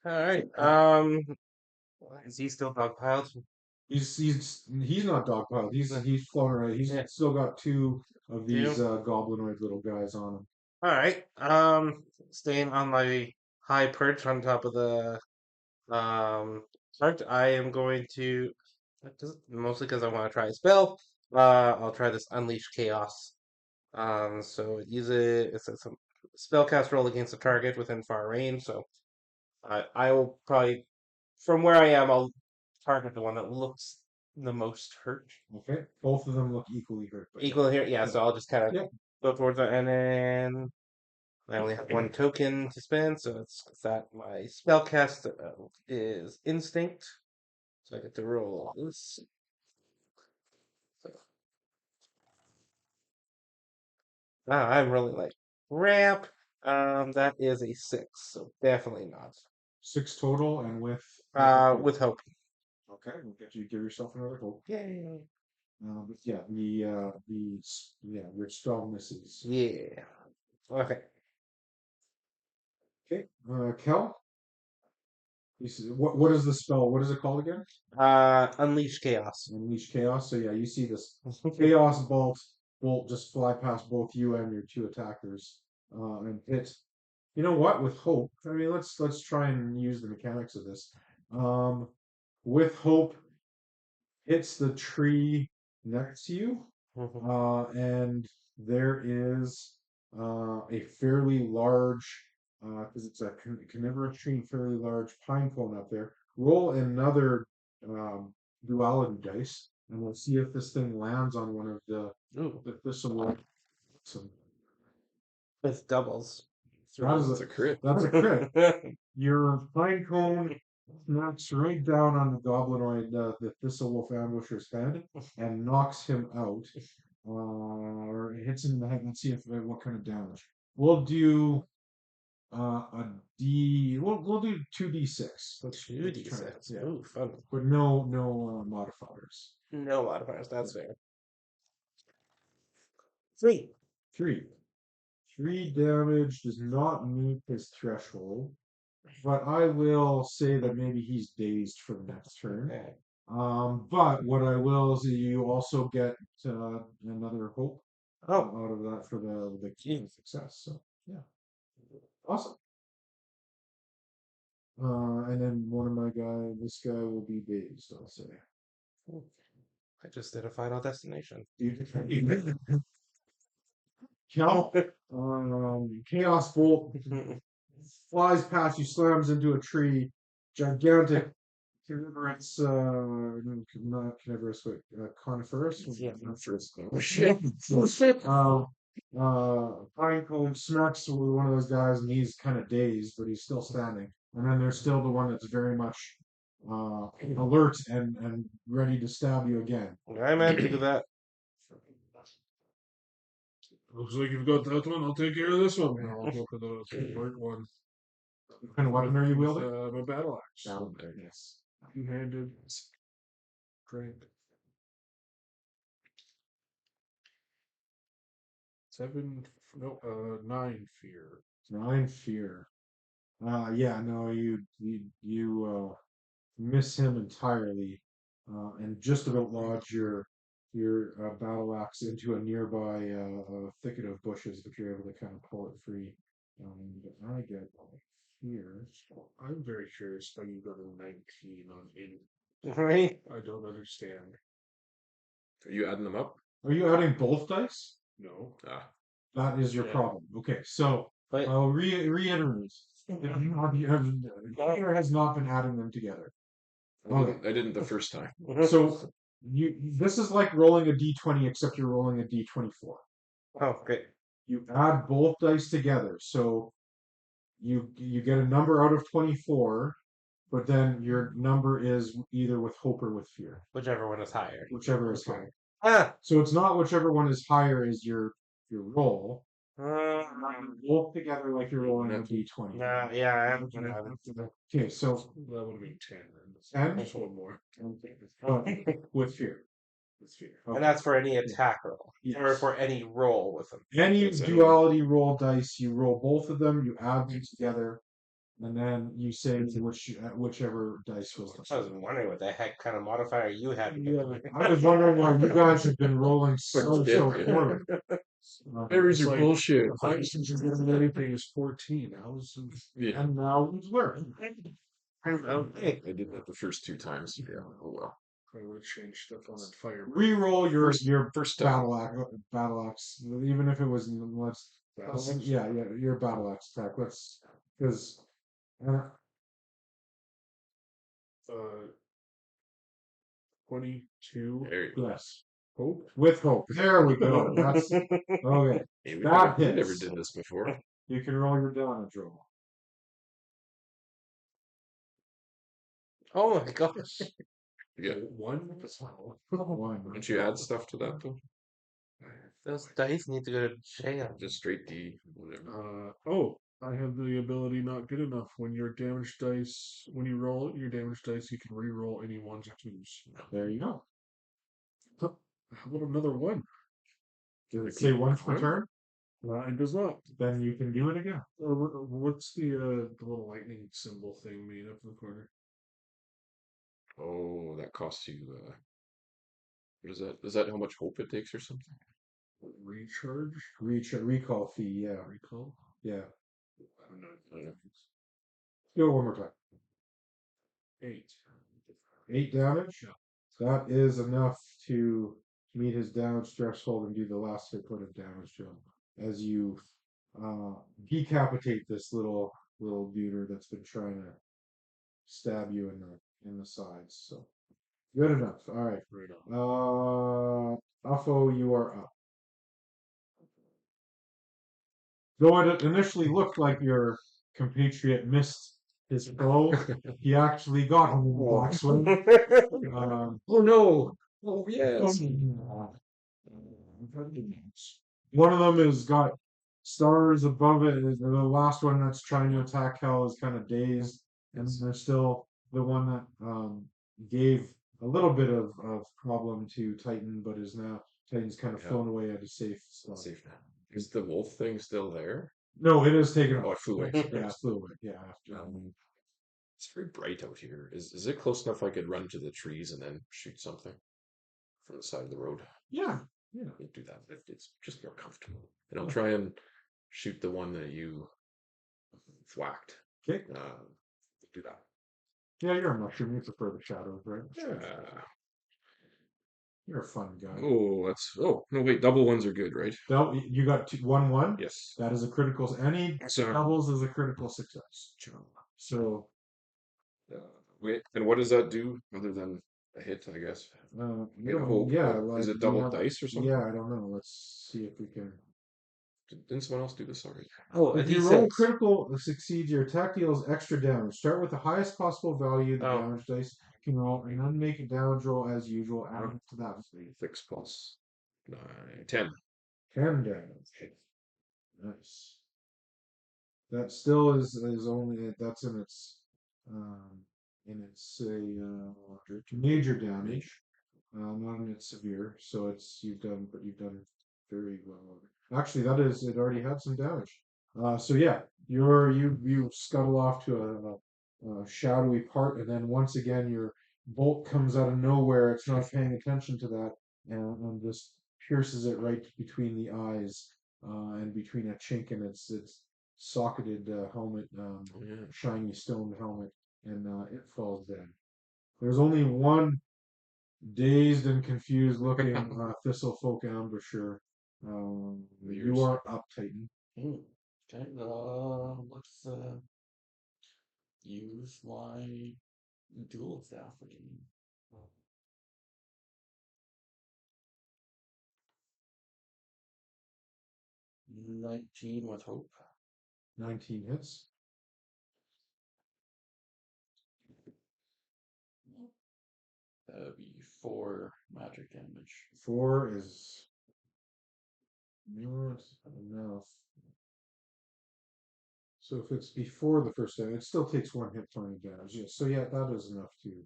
All right. Is he still dogpiled? He's not dogpiled. He's flown around. He's Yeah. still got 2 of these Two? goblinoid little guys on him. All right. Staying on my high perch on top of the cart, I am going to mostly because I want to try a spell. I'll try this Unleash Chaos. So use it. It's a spellcast roll against a target within far range. So I will probably, from where I am, I'll target the one that looks the most hurt. Okay. Both of them look equally hurt. But Equal here, yeah. So I'll just kind of Yeah. go towards it, and then I only have 1 token to spend, so it's that my spellcast is Instinct. So I get to roll this. I'm rolling like crap. That is a 6, so definitely not. 6 total, and with With hope. Okay, we'll get you give yourself another hope. Yay. But yeah, your spell misses. Yeah. Okay. Okay, Kel. What is the spell? What is it called again? Unleash Chaos. Unleash Chaos. So yeah, you see this Chaos bolt just fly past both you and your 2 attackers, and hit. You know what? With hope, I mean, let's try and use the mechanics of this. With hope, hits the tree next to you, and there is a fairly large, because it's a carnivorous tree, fairly large pine cone up there. Roll another duality dice, and we'll see if this thing lands on one of the Ooh, thistle. Some with doubles. That's a crit. That's a crit. Your pine cone knocks right down on the goblinoid, the thistle wolf ambusher's head, and knocks him out. Or hits him in the head. Let's see what kind of damage. We'll do We'll do 2d6. Let's try it. 2d6. Yeah, Ooh, fun. but no modifiers. No modifiers. That's fair. 3. 3 damage does not meet his threshold, but I will say that maybe he's dazed for the next turn. Okay. But what I will is you also get another hope Oh, out of that for the key of success. So yeah, awesome. And then one of this guy will be dazed, I'll say. I just did a final destination. Chaos Bolt flies past you, slams into a tree. Gigantic carnivorous, not carnivorous, but coniferous. Yeah. Pinecomb smacks with one of those guys, and he's kind of dazed, but he's still standing. And then there's still the one that's very much alert and ready to stab you again. I meant to do that. Looks like you've got that one. I'll take care of this one. I'll go for the alert one. What kind of weapon are you wielding? My battle axe. Battle there, yes. Two-handed strength. 9 fear. 9 fear. Yeah, no, you miss him entirely, and just about lodge your battle axe into a nearby thicket of bushes, but you're able to kind of pull it free. But I get here. I'm very curious how you got a 19 on any. Right? I don't understand. Are you adding them up? Are you adding both dice? No. Ah, That is your Yeah. problem. Okay, so But I'll reiterate. Connor has not been adding them together. I didn't the first time. So this is like rolling a d20, except you're rolling a d24. oh, great. You add both dice together, so you get a number out of 24, but then your number is either with hope or with fear, Whichever one is higher. whichever is higher. Ah. So it's not whichever one is higher is your roll. Uh, Both together like you're rolling a d20. nah, yeah, I haven't been having. Okay, so That would have been 10. Then. 10 Just one more. with fear. With fear. And that's for any attack roll. Yes. Or for any roll with them. Any It's duality roll dice, you roll both of them, you add them together, and then you say whichever dice was. I was wondering what the heck kind of modifier you had. Yeah, I was wondering why you guys have been rolling so poorly. Berries are like- bullshit. Since you're getting anything is 14. How's Yeah, And now it's worse. Okay. I did that the first 2 times. Yeah, oh well. I would have changed stuff on that fire. Reroll your First time. battle axe, even if it was your battle axe attack. Because 22. There you go. yes, Hope. with hope. There we go. That's okay. Hey, That we never hits. did this before. You can roll your damage roll. Oh my gosh. Yeah. 1. One. Don't you add stuff to that though? Those dice need to go to jail. Just straight D, whatever. I have the ability not good enough. When you roll your damage dice, you can re-roll any 1s or 2s. There you go. How about another 1? Does it say once per turn? It does not. Then you can do it again. What's the little lightning symbol thing made up in the corner? Oh, that costs you. What is that? Is that how much hope it takes or something? Recharge? Recall fee, yeah. Recall? Yeah. I don't know. Do it one more time. 8. 8 damage? Yeah. That is enough to meet his damage threshold and do the last hit point of damage to him. As you decapitate this little duder that's been trying to stab you in the sides. So good enough. All right. Right on. Uffo, you are up. Though it initially looked like your compatriot missed his blow, he actually got him in the backswing. Oh no! Oh yes! One of them has got stars above it. The last one that's trying to attack Hell is kind of dazed, and there's still the one that gave a little bit of problem to Titan, but is now Titan's kind of flown away at a safe spot. Safe now. Is the wolf thing still there? No, it is taken Oh, off. it flew away. Yeah, it flew away. Yeah, after. It's very bright out here. Is it close enough I could run to the trees and then shoot something from the side of the road? Yeah, yeah. I'll do that. It's just more comfortable. And I'll try and shoot the one that you thwacked. Okay. Do that. Yeah, you're a mushroom. You prefer the shadows, right? Yeah. You're a fun guy. Oh no, wait, double ones are good, right? You got 1-1. Yes. That is a critical. Any So doubles is a critical success. So wait, and what does that do other than a hit, I guess? you Hope, yeah, but like is it you double have, dice or something? yeah, I don't know. Let's see if we can. Didn't someone else do this already? Oh, If and you he roll says, critical succeed, your attack deals extra damage. Start with the highest possible value. The Oh. damage dice can roll an unmake damage roll as usual. Add it to that. 6 plus 9, 10. 10 damage. Nice. That still is only that's in its major damage, not in its severe. So you've done very well. Actually, it already had some damage. So yeah, you scuttle off to a shadowy part, and then once again your bolt comes out of nowhere. It's not paying attention to that, and just pierces it right between the eyes, and between a chink in its socketed helmet, Yeah. shiny stone helmet, and it falls dead. There's only one dazed and confused looking thistlefolk ambusher. You are up, Titan. Okay, let's use my dual staff again. 19 with hope. 19 hits. That would be 4 magic damage. 4 is not enough. So if it's before the first time, it still takes 1 hit point of damage. Yes. So yeah, that is enough to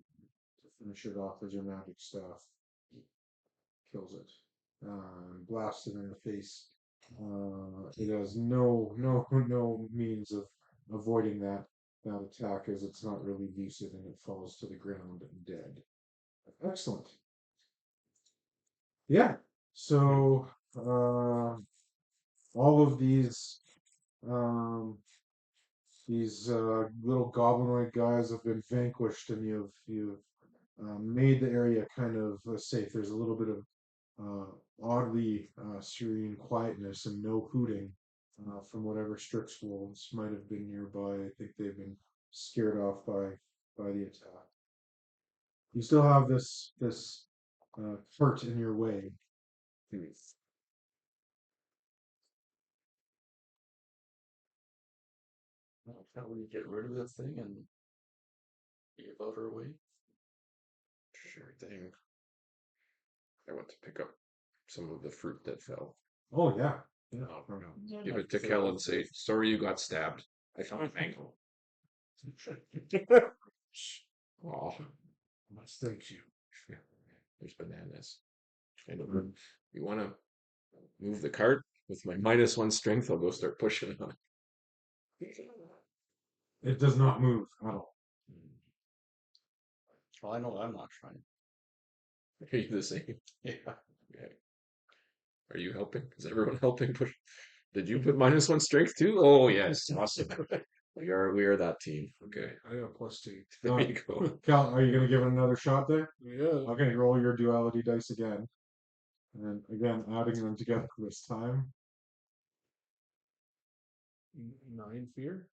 finish it off as your magic staff kills it. Blasts it in the face. It has no means of avoiding that attack, as it's not really lucid, and it falls to the ground dead. Excellent. Yeah. So all of these little goblinoid guys have been vanquished, and you've made the area kind of safe. There's a little bit of oddly serene quietness and no hooting from whatever Strix wolves might have been nearby. I think they've been scared off by the attack. You still have this cart in your way. Well, can't we get rid of this thing and be about our way? Sure thing. I went to pick up some of the fruit that fell. Oh yeah. Give it to Kel and say, sorry you got stabbed. I found a mango. Oh, Must thank you. there's bananas. And you want to move the cart? With my -1 strength, I'll go start pushing on it. It does not move at all. Well, I know I'm not trying. Are you the same? Yeah. Okay. Are you helping? Is everyone helping push? Did you put -1 strength too? Oh yes, awesome. We are that team. Okay. I got +2. There you go. Cal, are you going to give it another shot there? Yeah. Okay, roll your duality dice again. And again, adding them together this time. 9 fear.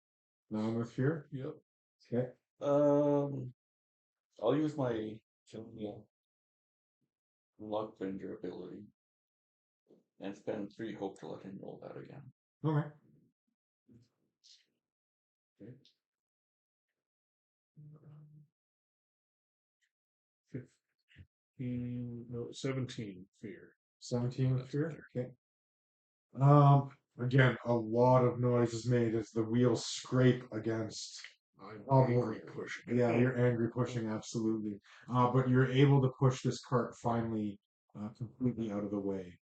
9 with fear. Yep. Okay. I'll use my luckbinger ability and spend 3 hope to let him roll that again. Okay. Okay. 17 fear. 17 with That's fear. better. Okay. Again, a lot of noise is made as the wheels scrape against. I'm Probably. angry pushing. Yeah, you're angry pushing, absolutely. But you're able to push this cart finally completely out of the way.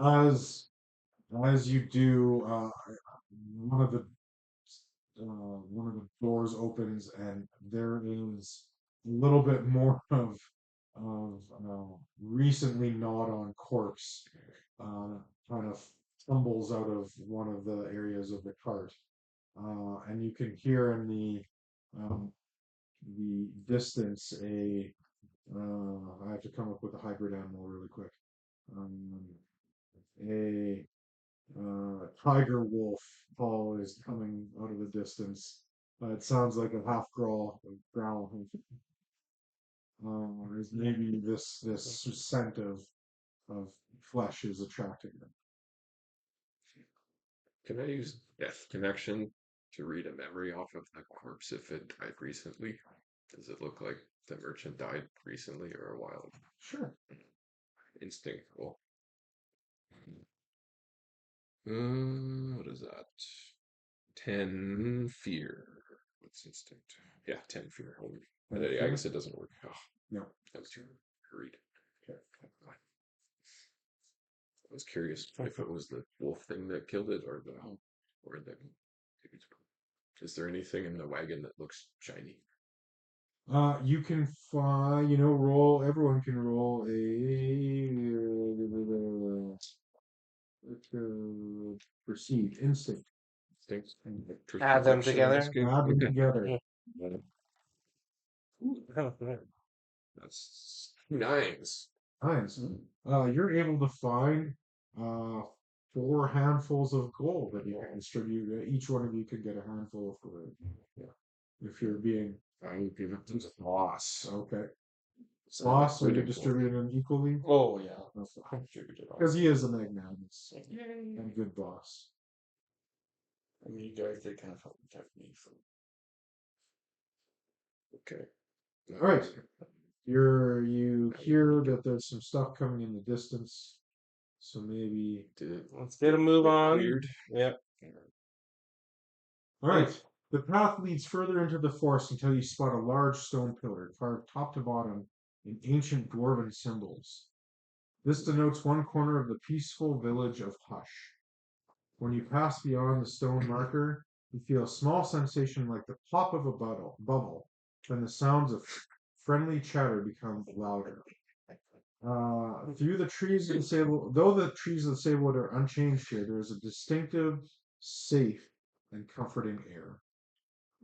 As you do, one of the one of the doors opens and there is a little bit more of recently gnawed on corpse kind of tumbles out of one of the areas of the cart. And you can hear in the distance I have to come up with a hybrid animal really quick. Um, a tiger wolf call is coming out of the distance. It sounds like a half growl. There's maybe this scent of flesh is attracting them. Can I use Death Connection to read a memory off of the corpse if it died recently? Does it look like the merchant died recently or a while? Sure. Instinct roll. What is that? 10 fear. What's instinct? Yeah, 10 fear. I guess it doesn't work. Oh, No. that's true. Read. Okay. I was curious if it was the wolf thing that killed it or the. Is there anything in the wagon that looks shiny? You can find, roll. Everyone can roll perceive instinct. Instinct. Add them Perception, together. that's good. Add them Okay. together. That's 9s. Nice. You're able to find 4 handfuls of gold that you can distribute. Each one of you could get a handful of gold. Yeah. If you're being I would give it to the boss. okay. So Boss, are you including distributing them equally? Oh yeah, contributed all. Because he is a magnanimous and good boss. I mean, you guys did kind of help protect me, so Okay. All right. You hear that there's some stuff coming in the distance. So maybe Let's get a move on. Weird. Yep. all right. The path leads further into the forest until you spot a large stone pillar carved top to bottom in ancient dwarven symbols. This denotes one corner of the peaceful village of Hush. When you pass beyond the stone marker, you feel a small sensation like the pop of a bubble. Then the sounds of friendly chatter become louder. Through the trees of the sable, though the trees of the sablewood are unchanged here, there is a distinctive, safe, and comforting air.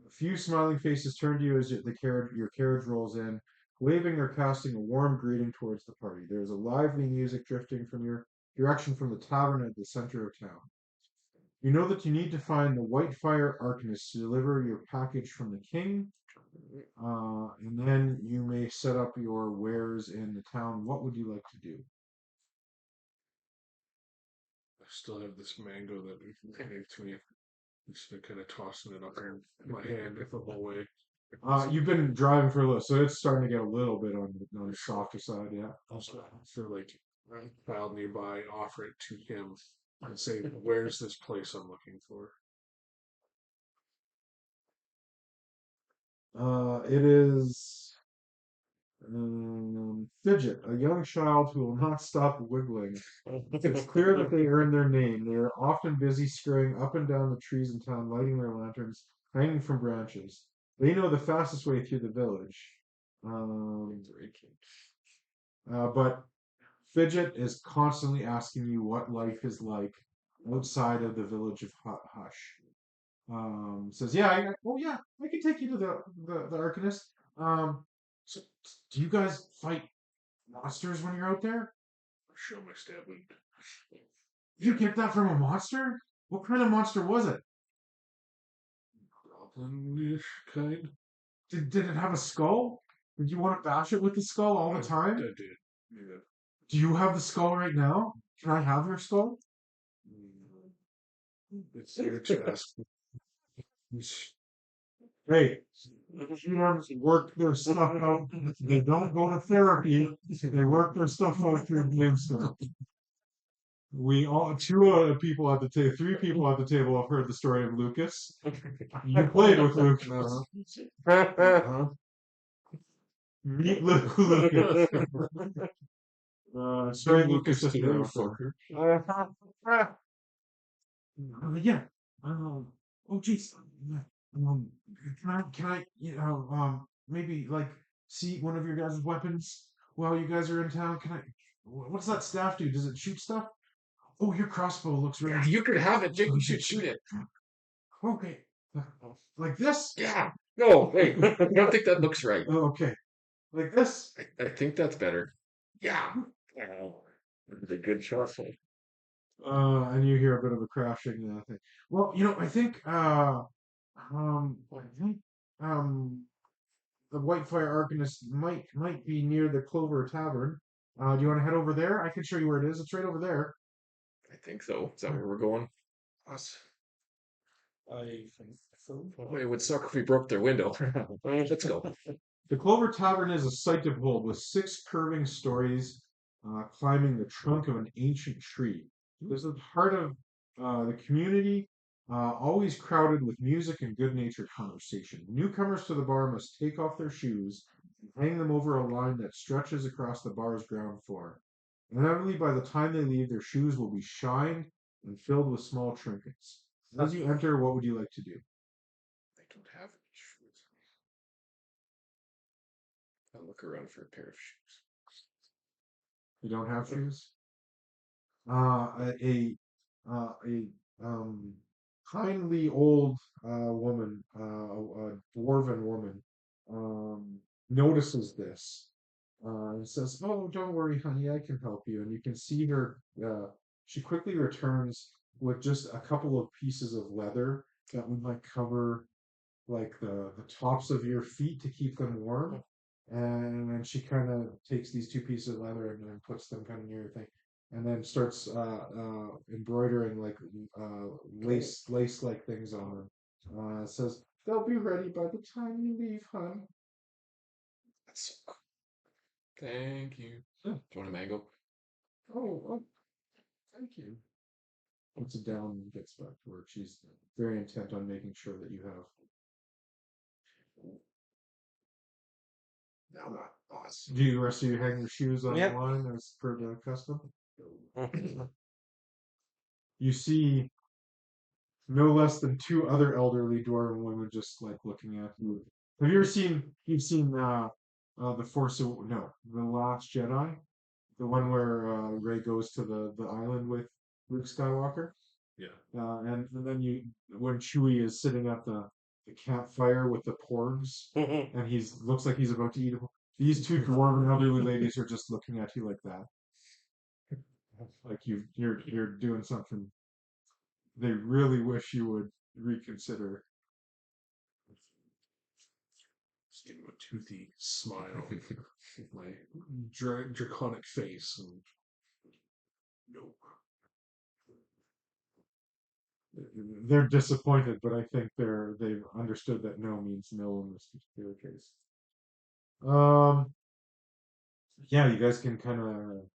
A few smiling faces turn to you as your carriage rolls in, waving or casting a warm greeting towards the party. There is a lively music drifting from your direction from the tavern at the center of town. You know that you need to find the Whitefire Arcanist to deliver your package from the king, and then you may set up your wares in the town. What would you like to do? I still have this mango that we gave to me. Just been kind of tossing it up in my hand the whole way. You've been driving for a little, so it's starting to get a little bit on the softer side, yeah. Also, for like a child nearby, offer it to him and say, "Where's this place I'm looking for?" It is Fidget, a young child who will not stop wiggling. It's clear that they earn their name. They are often busy scurrying up and down the trees in town, lighting their lanterns, hanging from branches. They know the fastest way through the village. But Fidget is constantly asking you what life is like outside of the village of Hush. Says, yeah, I can take you to the Arcanist. So do you guys fight monsters when you're out there? Show my stab wound. You get that from a monster? What kind of monster was it? Goblin-ish kind. Did it have a skull? Did you want to bash it with the skull all the time? I did. Yeah. Do you have the skull right now? Can I have your skull? It's your chest. Hey, humans work their stuff out. They don't go to therapy. They work their stuff out through game stuff. We all, people at the table, 3 people at the table have heard the story of Lucas. You played with Lucas. Meet Lucas. Sorry, Lucas, if you're out there. Yeah. Oh, geez. Um, can I, maybe like see one of your guys' weapons while you guys are in town? Can I? What's that staff do? Does it shoot stuff? Oh, your crossbow looks really. Yeah, you could have it, Jake. You should shoot it. Okay, like this. Yeah. No, wait. I don't think that looks right. Oh, okay, like this. I think that's better. Yeah. Oh, that's a good shot. And you hear a bit of a crashing thing. Well, I think I think um the Whitefire Arcanist might be near the Clover Tavern. Do you want to head over there? I can show you where it is. It's right over there. I think so. Is that where we're going? Us. I think so. Well, it would suck if we broke their window. Let's go. The Clover Tavern is a sight to behold, with 6 curving stories climbing the trunk of an ancient tree. This is part of the community, always crowded with music and good-natured conversation. Newcomers to the bar must take off their shoes and hang them over a line that stretches across the bar's ground floor. Inevitably, by the time they leave, their shoes will be shined and filled with small trinkets. As you enter, what would you like to do? I don't have any shoes. I'll look around for a pair of shoes. You don't have shoes? A kindly old woman, a dwarven woman, notices this and says, "Oh, don't worry, honey, I can help you." And you can see her. She quickly returns with just a couple of pieces of leather that we might cover like the tops of your feet to keep them warm. And then she kind of takes these 2 pieces of leather and then puts them kind of near your thing, and then starts embroidering like lace like things on them. Says they'll be ready by the time you leave, hon. That's so cool. Thank you. Yeah. Do you want a mango? Oh, thank you. Puts it down and gets back to work. She's very intent on making sure that you have. No, not awesome. Do you rest of you hang your shoes on Yep. the line as per the custom? You see no less than 2 other elderly dwarven women just like looking at you. Have you ever seen? You've seen the the Last Jedi, the one where Rey goes to the island with Luke Skywalker. Yeah. And then when Chewie is sitting at the campfire with the porgs, and he's looks like he's about to eat. These 2 dwarven elderly ladies are just looking at you like that, like you're doing something. They really wish you would reconsider. Just give him a toothy smile with my draconic face and no. They're disappointed, but I think they've understood that no means no in this particular case. Yeah, you guys can kind of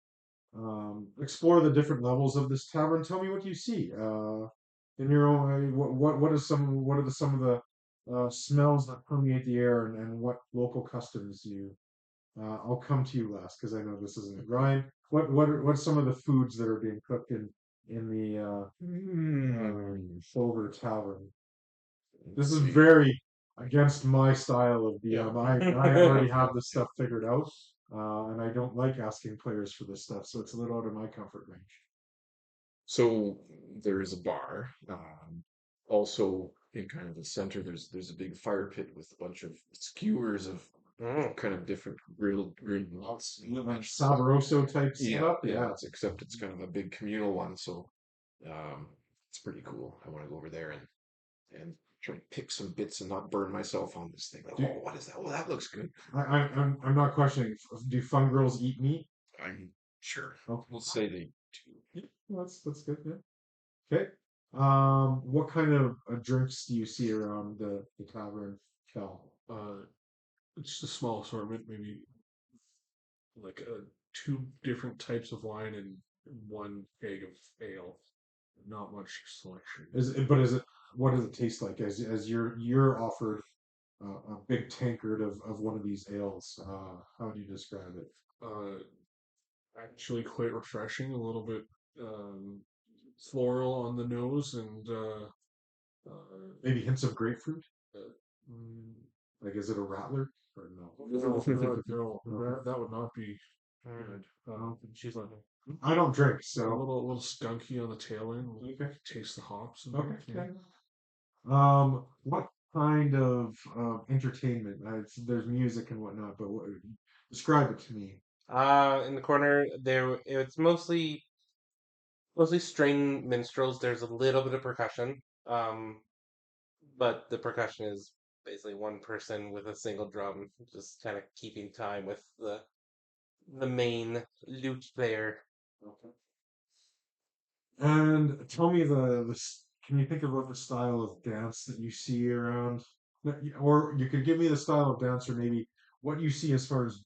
explore the different levels of this tavern. Tell me what you see. In your own, what are some of the smells that permeate the air, and what local customs you. I'll come to you last because I know this isn't Ryan. What's some of the foods that are being cooked in the Silver Tavern? This is very against my style of DM. I already have this stuff figured out, and I don't like asking players for this stuff, so it's a little out of my comfort range. So there is a bar. Also in kind of the center, there's a big fire pit with a bunch of skewers of kind of different grilled nuts. Like Saboroso type Yeah, stuff. yeah. Except it's kind of a big communal one, so it's pretty cool. I want to go over there and try and pick some bits and not burn myself on this thing. Like, oh, what is that? Oh, that looks good. I'm not questioning. Do fun girls eat meat? I'm sure. Okay. We'll say they do. Yeah, that's good. Yeah. Okay. What kind of drinks do you see around the tavern, Cal? It's a small assortment, maybe like 2 different types of wine and 1 keg of ale. Not much selection. Is it? What does it taste like? As you're offered a big tankard of one of these ales. How do you describe it? Actually, quite refreshing. A little bit floral on the nose, and Maybe hints of grapefruit. Mm, Like, is it a rattler or no? no, that would not be good. She's like, I don't drink, A so little skunky on the tail end. We'll okay. taste the hops. Okay. What kind of entertainment? There's music and whatnot, but describe it to me. in the corner there, it's mostly string minstrels. There's a little bit of percussion, but the percussion is basically one person with a single drum, just kind of keeping time with the main lute player. Okay. And tell me can you think of what the style of dance that you see around? Or you could give me the style of dance, or maybe what you see as far as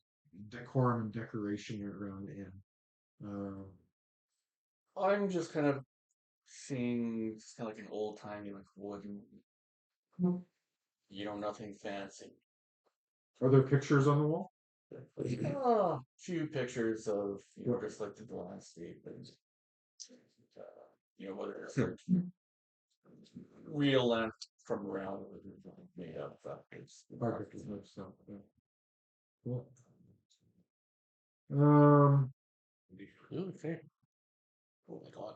decorum and decoration around the inn. Um, I'm just kind of seeing just kind of like an old timey like wooden, nothing fancy. are there pictures on the wall? Few pictures of just like the landscape and whether it's like real land from around made up it's Architecture and stuff. Yeah. Cool. Um, Ooh, okay. oh my god.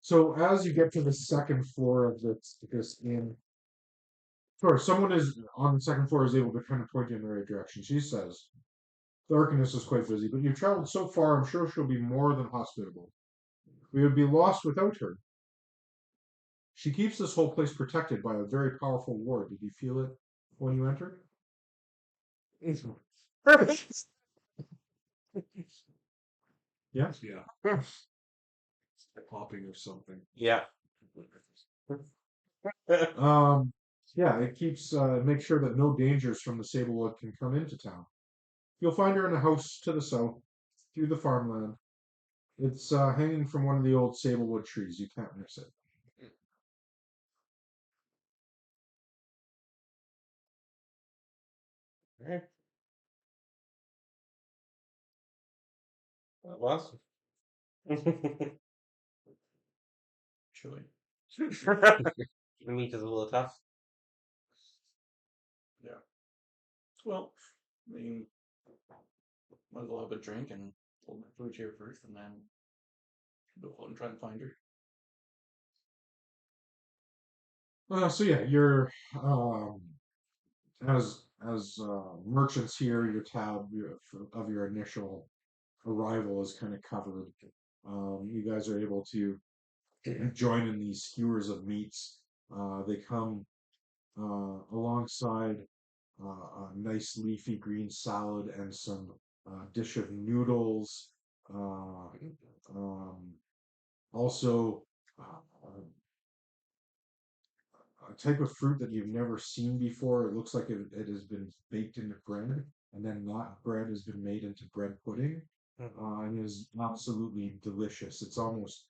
so as you get to the second floor of this inn, or someone is on the second floor is able to kind of point you in the right direction. She says, "The Arcanist is quite busy, but you've traveled so far. I'm sure she'll be more than hospitable. We would be lost without her. She keeps this whole place protected by a very powerful ward. Did you feel it when you entered?" Yeah. Yeah, popping or something. Yeah. Yeah, it keeps make sure that no dangers from the Sablewood can come into town. You'll find her in a house to the south, through the farmland. It's hanging from one of the old Sablewood trees. You can't miss it. Okay. That was. Chili. The meat is a little tough. Yeah. Well, I mean, might as well have a drink and hold my food here first, and then go out and try and find her. So yeah, you're as merchants here, your tab of your initial arrival is kind of covered. You guys are able to join in these skewers of meats. They come alongside a nice leafy green salad and some dish of noodles. Uh, um, also, a type of fruit that you've never seen before. It looks like it has been baked into bread, and then that bread has been made into bread pudding, and is absolutely delicious. It's almost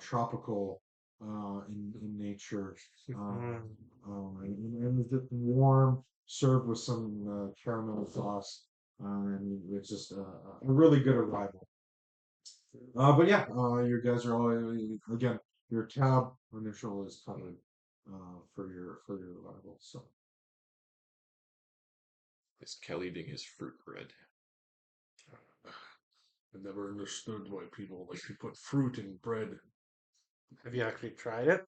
tropical in nature, and it's just warm, served with some caramel sauce, and it's just a really good arrival. But yeah, you guys are all again. Your tab initial is covered for your arrival. So Is Kelly eating his fruit bread? I never understood why people like to put fruit in bread. Have you actually tried it?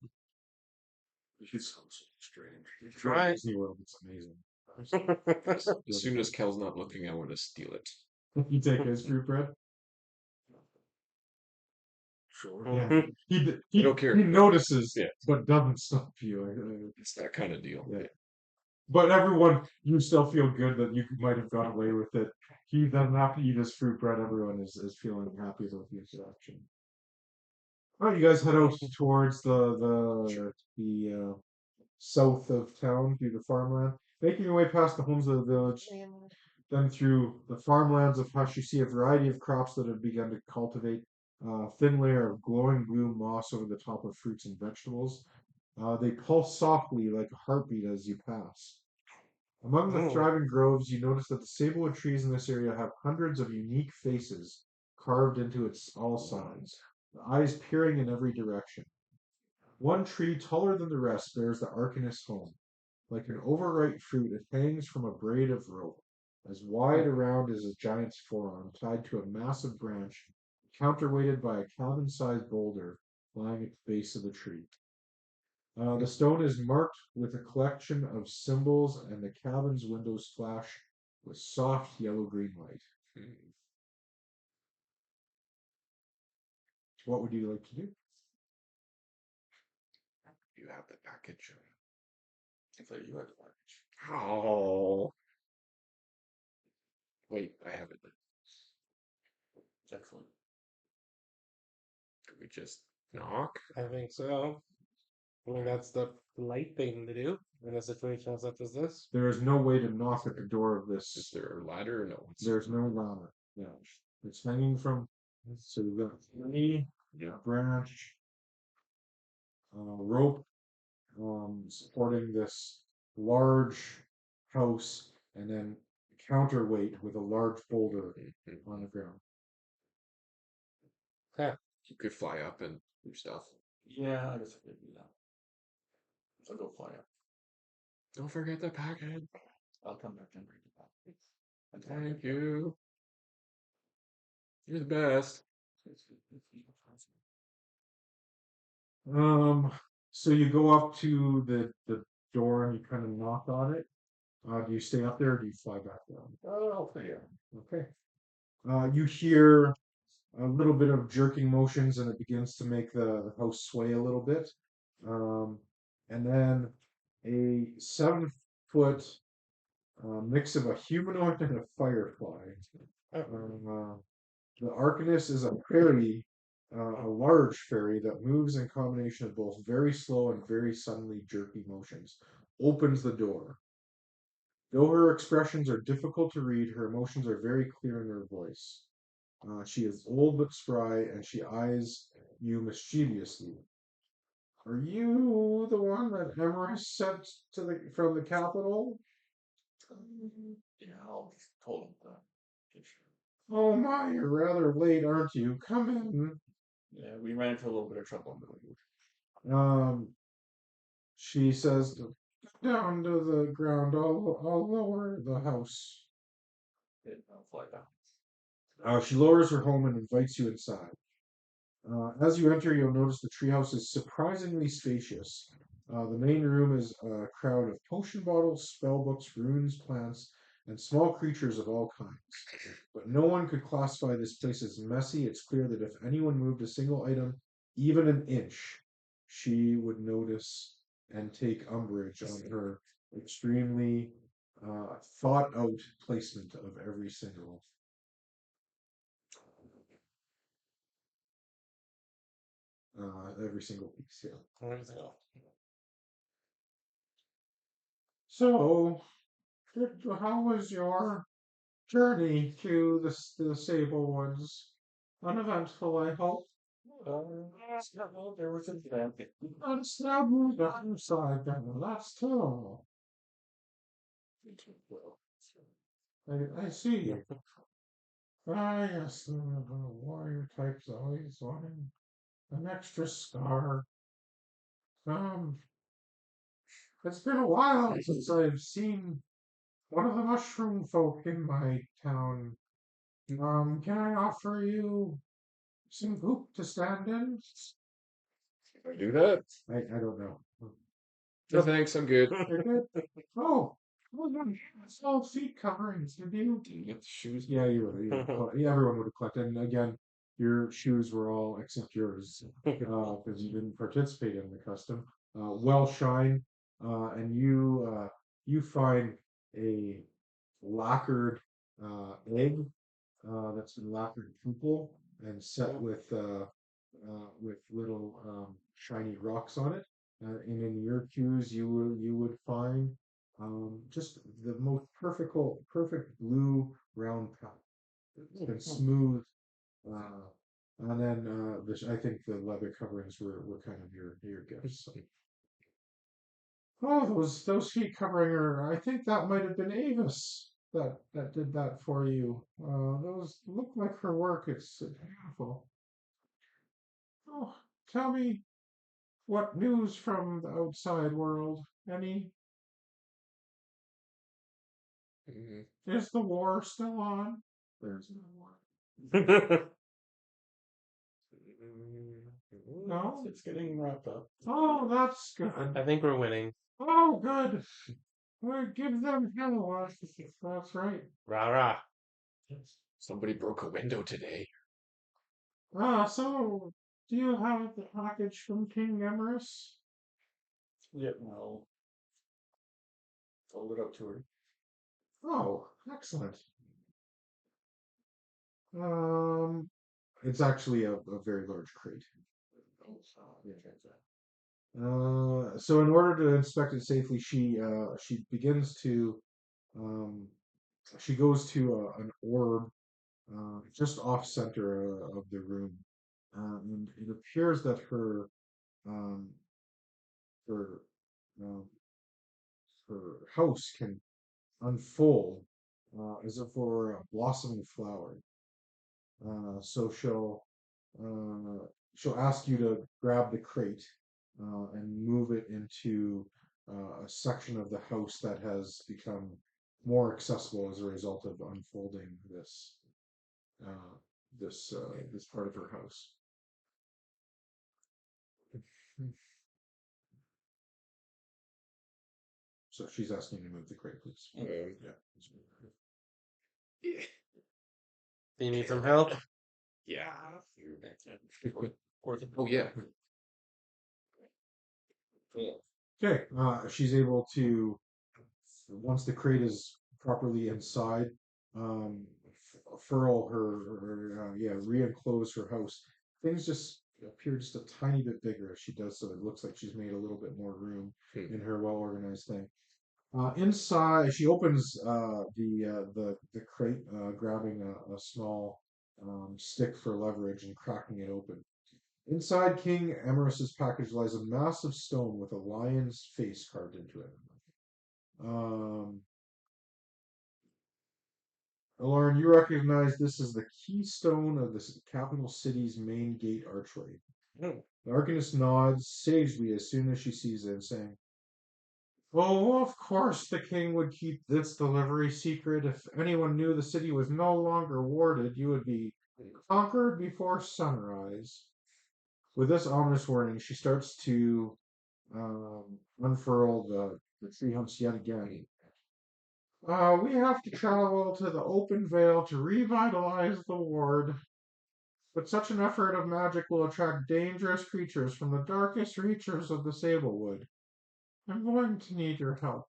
It sounds strange. Try it. Disney World, it's amazing. As soon as Kel's not looking, I want to steal it. You take his fruit bread. Sure. Yeah, he don't care. He notices, Yeah. but doesn't stop you. It's that kind of deal. Yeah. But everyone, you still feel good that you might have got away with it. He doesn't have to eat his fruit bread. Everyone is feeling happy with the interaction. All right, you guys head out towards the south of town through the farmland, making your way past the homes of the village. Then through the farmlands of Hush, you see a variety of crops that have begun to cultivate. A thin layer of glowing blue moss over the top of fruits and vegetables. They pulse softly like a heartbeat as you pass. Among the thriving groves, you notice that the sablewood trees in this area have hundreds of unique faces carved into its all sides, the eyes peering in every direction. One tree taller than the rest bears the Arcanist's home, Like an overripe fruit, it hangs from a braid of rope, as wide around as a giant's forearm, tied to a massive branch, counterweighted by a cabin-sized boulder lying at the base of the tree. The stone is marked with a collection of symbols, and the cabin's windows flash with soft yellow-green light. What would you like to do? You have the package. I thought you had the package. Oh. Wait, I have it. Excellent. Could we just knock? I think so. I mean, that's the polite thing to do in a situation such as this. There is no way to knock at the door of Is this. there a ladder? No. There's no ladder. Yeah, it's hanging from. So you've got three Yeah. branch rope supporting this large house, and then counterweight with a large boulder on the ground. You could fly up and do stuff. Yeah, I guess I could do that. I'll go fly up. Don't forget the package. I'll come back and bring it back. Thank you. You're the best. So you go up to the door and you kind of knock on it. Do you stay up there or do you fly back down? Oh, yeah. Okay. You hear a little bit of jerking motions and it begins to make the house sway a little bit. And then a 7-foot mix of a humanoid and a firefly. The Arcanist is a fairy, a large fairy that moves in combination of both very slow and very suddenly jerky motions. Opens the door. Though her expressions are difficult to read, her emotions are very clear in her voice. She is old but spry, and she eyes you mischievously. Are you the one that Emerus sent from the capital? Yeah, I'll just told him that. Oh my, you're rather late, aren't you? Come in. Yeah, we ran into a little bit of trouble. Um, she says, "Get down to the ground. I'll lower the house." I'll fly down. She lowers her home and invites you inside. As you enter, you'll notice the treehouse is surprisingly spacious. The main room is a crowd of potion bottles, spell books, runes, plants, and small creatures of all kinds. But no one could classify this place as messy. It's clear that if anyone moved a single item, even an inch, she would notice and take umbrage on her extremely thought out placement of every single piece. Yeah. Everything else. So, how was your journey to the Sable Woods? Uneventful, I hope. There was a event. Unsnubbled downside down. That's terrible. I see. Ah, yes, the warrior type's always wanting an extra scar. Um, it's been a while since I've seen one of the mushroom folk in my town. Can I offer you some goop to stand in? Can I do that? I don't know. No, thanks. I'm good. You're good? Oh, well, it's all feet coverings. Did you? Do you get the shoes? Yeah, you would. Yeah, everyone would have collected. And again, your shoes were all except yours because you didn't participate in the custom. Well shine, and you find a lacquered egg that's been lacquered purple and set with little shiny rocks on it. And in your shoes, you would find just the most perfect blue round path. It's been smooth, and then I think the leather coverings were kind of your gifts. So. Oh, those feet covering are. I think that might have been Avis that did that for you. Those look like her work. It's beautiful. Oh, tell me what news from the outside world? Any Is the war still on? There's no war. No? It's getting wrapped up. Oh, that's good. I think we're winning. Oh, good. We give them hell. That's right. Rah rah. Somebody broke a window today. So, do you have the package from King Emerus? Yeah, no. Hold it up to her. Oh, excellent. It's actually a very large crate. So in order to inspect it safely, she begins to she goes to an orb just off center of the room, and it appears that um, her um, her house can unfold as if it were a blossoming flower. So she'll ask you to grab the crate and move it into a section of the house that has become more accessible as a result of unfolding uh, this part of her house. So she's asking you to move the crate, please. Yeah. Do you need some help? Yeah. Or the Oh yeah. Okay, she's able to, once the crate is properly inside, furl re-enclose her house. Things just appear just a tiny bit bigger as she does so. It looks like she's made a little bit more room in her well-organized thing. Inside, she opens the crate, grabbing a small stick for leverage and cracking it open. Inside King Emerus's package lies a massive stone with a lion's face carved into it. Lauren, you recognize this as the keystone of the capital city's main gate archway. Hmm. The Arcanist nods sagely as soon as she sees it, saying, "Oh, of course the king would keep this delivery secret. If anyone knew the city was no longer warded, you would be conquered before sunrise." With this ominous warning, she starts to unfurl the tree humps yet again. We have to travel to the open vale to revitalize the ward. But such an effort of magic will attract dangerous creatures from the darkest reaches of the Sablewood. I'm going to need your help.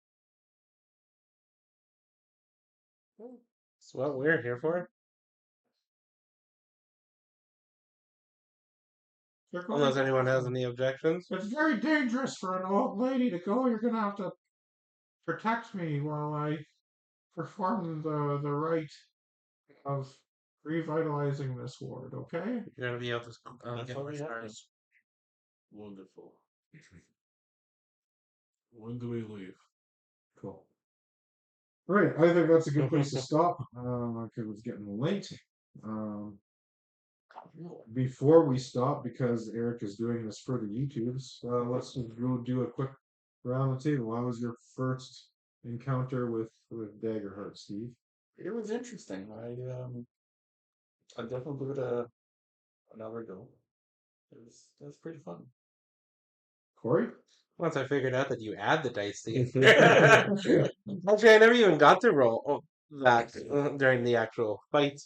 That's what we're here for. Unless anyone has any objections. It's very dangerous for an old lady to go. You're going to have to protect me while I perform the rite of revitalizing this ward, okay? You're gonna be able to That's get all the we have. stars. Wonderful. When do we leave? Cool. Right, I think that's a good place to stop. Because it's getting late. Before we stop, because Eric is doing this for the YouTubes, let's just go do a quick round the table. How was your first encounter with Daggerheart, Steve? It was interesting. I definitely give it another go. It was pretty fun. Corey? Once I figured out that you add the dice together. Actually, I never even got to roll that during the actual fight.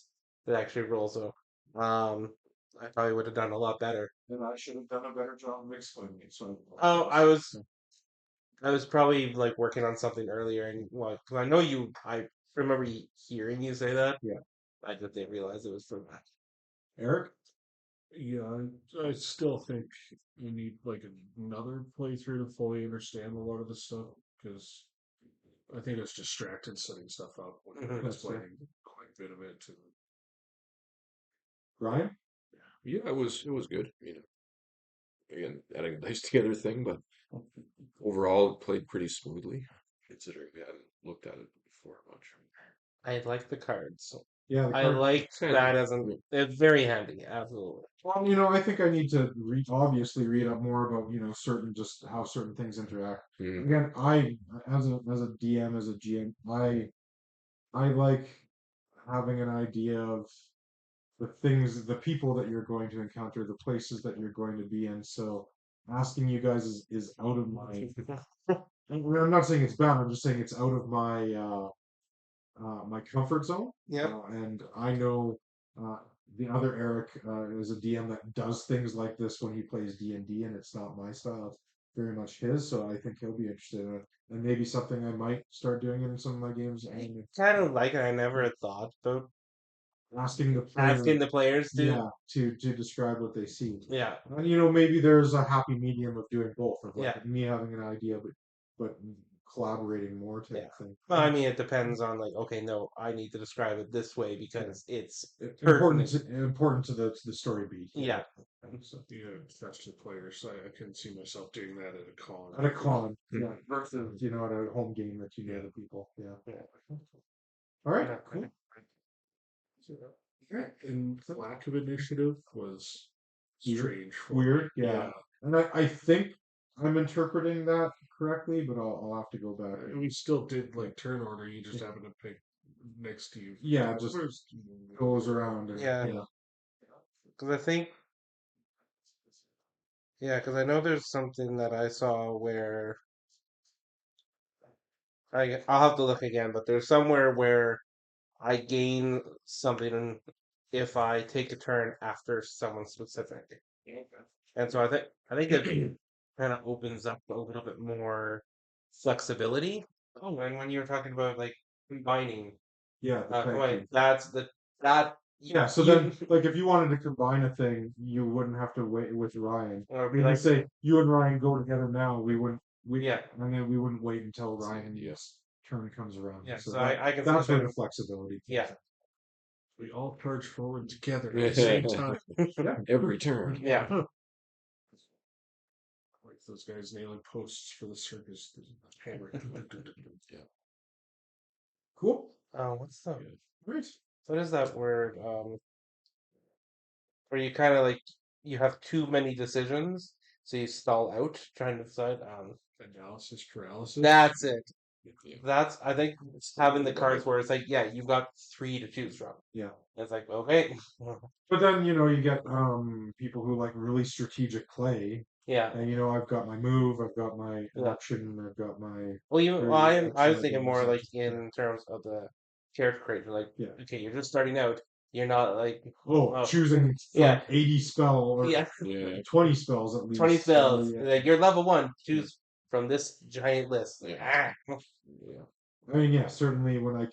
That actually rolls. So, I probably would have done a lot better. And I should have done a better job of explaining it. So Oh, I was probably like working on something earlier, and well, because I know you. I remember hearing you say that. Yeah. I just didn't realize it was from that. Eric? Yeah, I still think you need like another playthrough to fully understand a lot of this stuff because I think I was distracted setting stuff up when I Mhm. was explaining quite a bit of it to Ryan? Yeah, it was good. Again, adding a dice together thing, but overall it played pretty smoothly, considering we hadn't looked at it before much. I like the cards. Yeah, I like It's handy. that as an. It's very handy. Absolutely. Well, I think I need to obviously read up more about, certain just how certain things interact. Mm. Again, I as a DM, as a GM, I like having an idea of the people that you're going to encounter, the places that you're going to be in. So asking you guys is out of my. I'm not saying it's bad. I'm just saying it's out of my comfort zone. Yep. And I know uh, the other Eric is a DM that does things like this when he plays D&D, and it's not my style. It's very much his. So I think he'll be interested in it, and maybe something I might start doing in some of my games. And Kind of like it. I never had thought about asking the asking player, the players to. yeah, to describe what they see. Yeah. And maybe there's a happy medium of doing both, of like Yeah. me having an idea, but collaborating more type Yeah. thing. Well, I mean, it depends on like, okay, no, I need to describe it this way because it's Important pertinent. important to the story beat. Yeah. So, That's the players. I can see myself doing that at a con. at a con, yeah, versus at a home game that you know Yeah. the people. Yeah. Yeah. All right. Yeah. Cool. And the lack of initiative was strange for me. Weird. Yeah. And I think I'm interpreting that correctly, but I'll have to go back. And we still did like turn order. You just happened to pick next to you. Yeah, just goes around. And, Yeah. Because I think, yeah, because I know there's something that I saw where I'll have to look again, but there's somewhere where I gain something if I take a turn after someone specific. And so I think it kind of opens up a little bit more flexibility. Oh, and when you were talking about like combining, Yeah. that's that Yeah, so then, like, if you wanted to combine a thing, you wouldn't have to wait with Ryan. or I be mean, you like, say you and Ryan go together now. yeah, And then we wouldn't wait until Ryan's Yes. turn comes around. yeah. So So I can see that's where kind the of, flexibility. yeah, We all charge forward together at the same time. Every turn. yeah. Like those guys nailing posts for the circus. Hammer. Yeah. Cool. What's the Great. what is that word? Where you kind of like you have too many decisions, so you stall out trying to decide. Analysis paralysis. That's it. Yeah. That's I think it's having the cards where it's like, yeah, you've got three to choose from. Yeah. It's like, okay, But then you get people who like really strategic play, yeah. and I've got my move, I've got my Yeah. action, I've got my Well, very I was excellent thinking more moves. like in terms of the character creation. Like, Yeah. okay, you're just starting out. You're not like, choosing yeah, 80 spell or yeah, 20 spells at least. 20 spells. Yeah. Like you're level 1. Choose from this giant list. Yeah. Ah. Yeah. I mean, yeah, certainly when I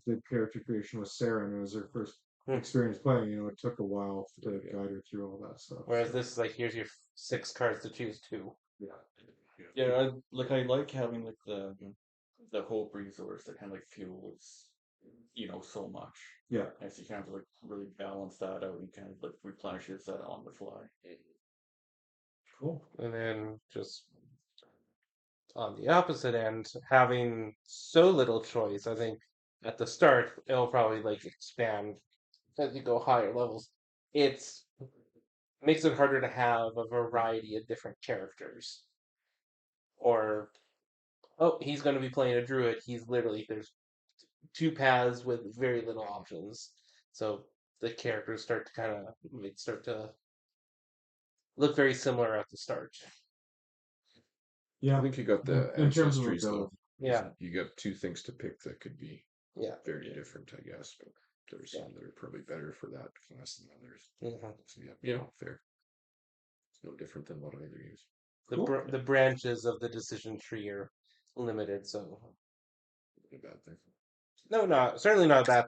did character creation with Sarah, and it was her first experience playing, it took a while to guide her through all that stuff. Whereas this is like, here's your 6 cards to choose 2. Yeah. Yeah, I like having like the hope resource that kind of like fuels, so much. Yeah. And so you kind of like really balance that out and kind of like replenishes that on the fly. Cool. And then just on the opposite end, having so little choice, I think at the start it'll probably like expand as you go higher levels. It's makes it harder to have a variety of different characters. Or he's going to be playing a druid. He's literally there's 2 paths with very little options. So the characters start to look very similar at the start. Yeah. I think you got the in terms of ancestries though. ability. Yeah. You got 2 things to pick that could be Yeah. very different, I guess. But there's some that are probably better for that class than others. Mhm. So yeah, fair. It's no different than what other use. The branches of the decision tree are limited, so A bad thing. no, certainly not a bad thing.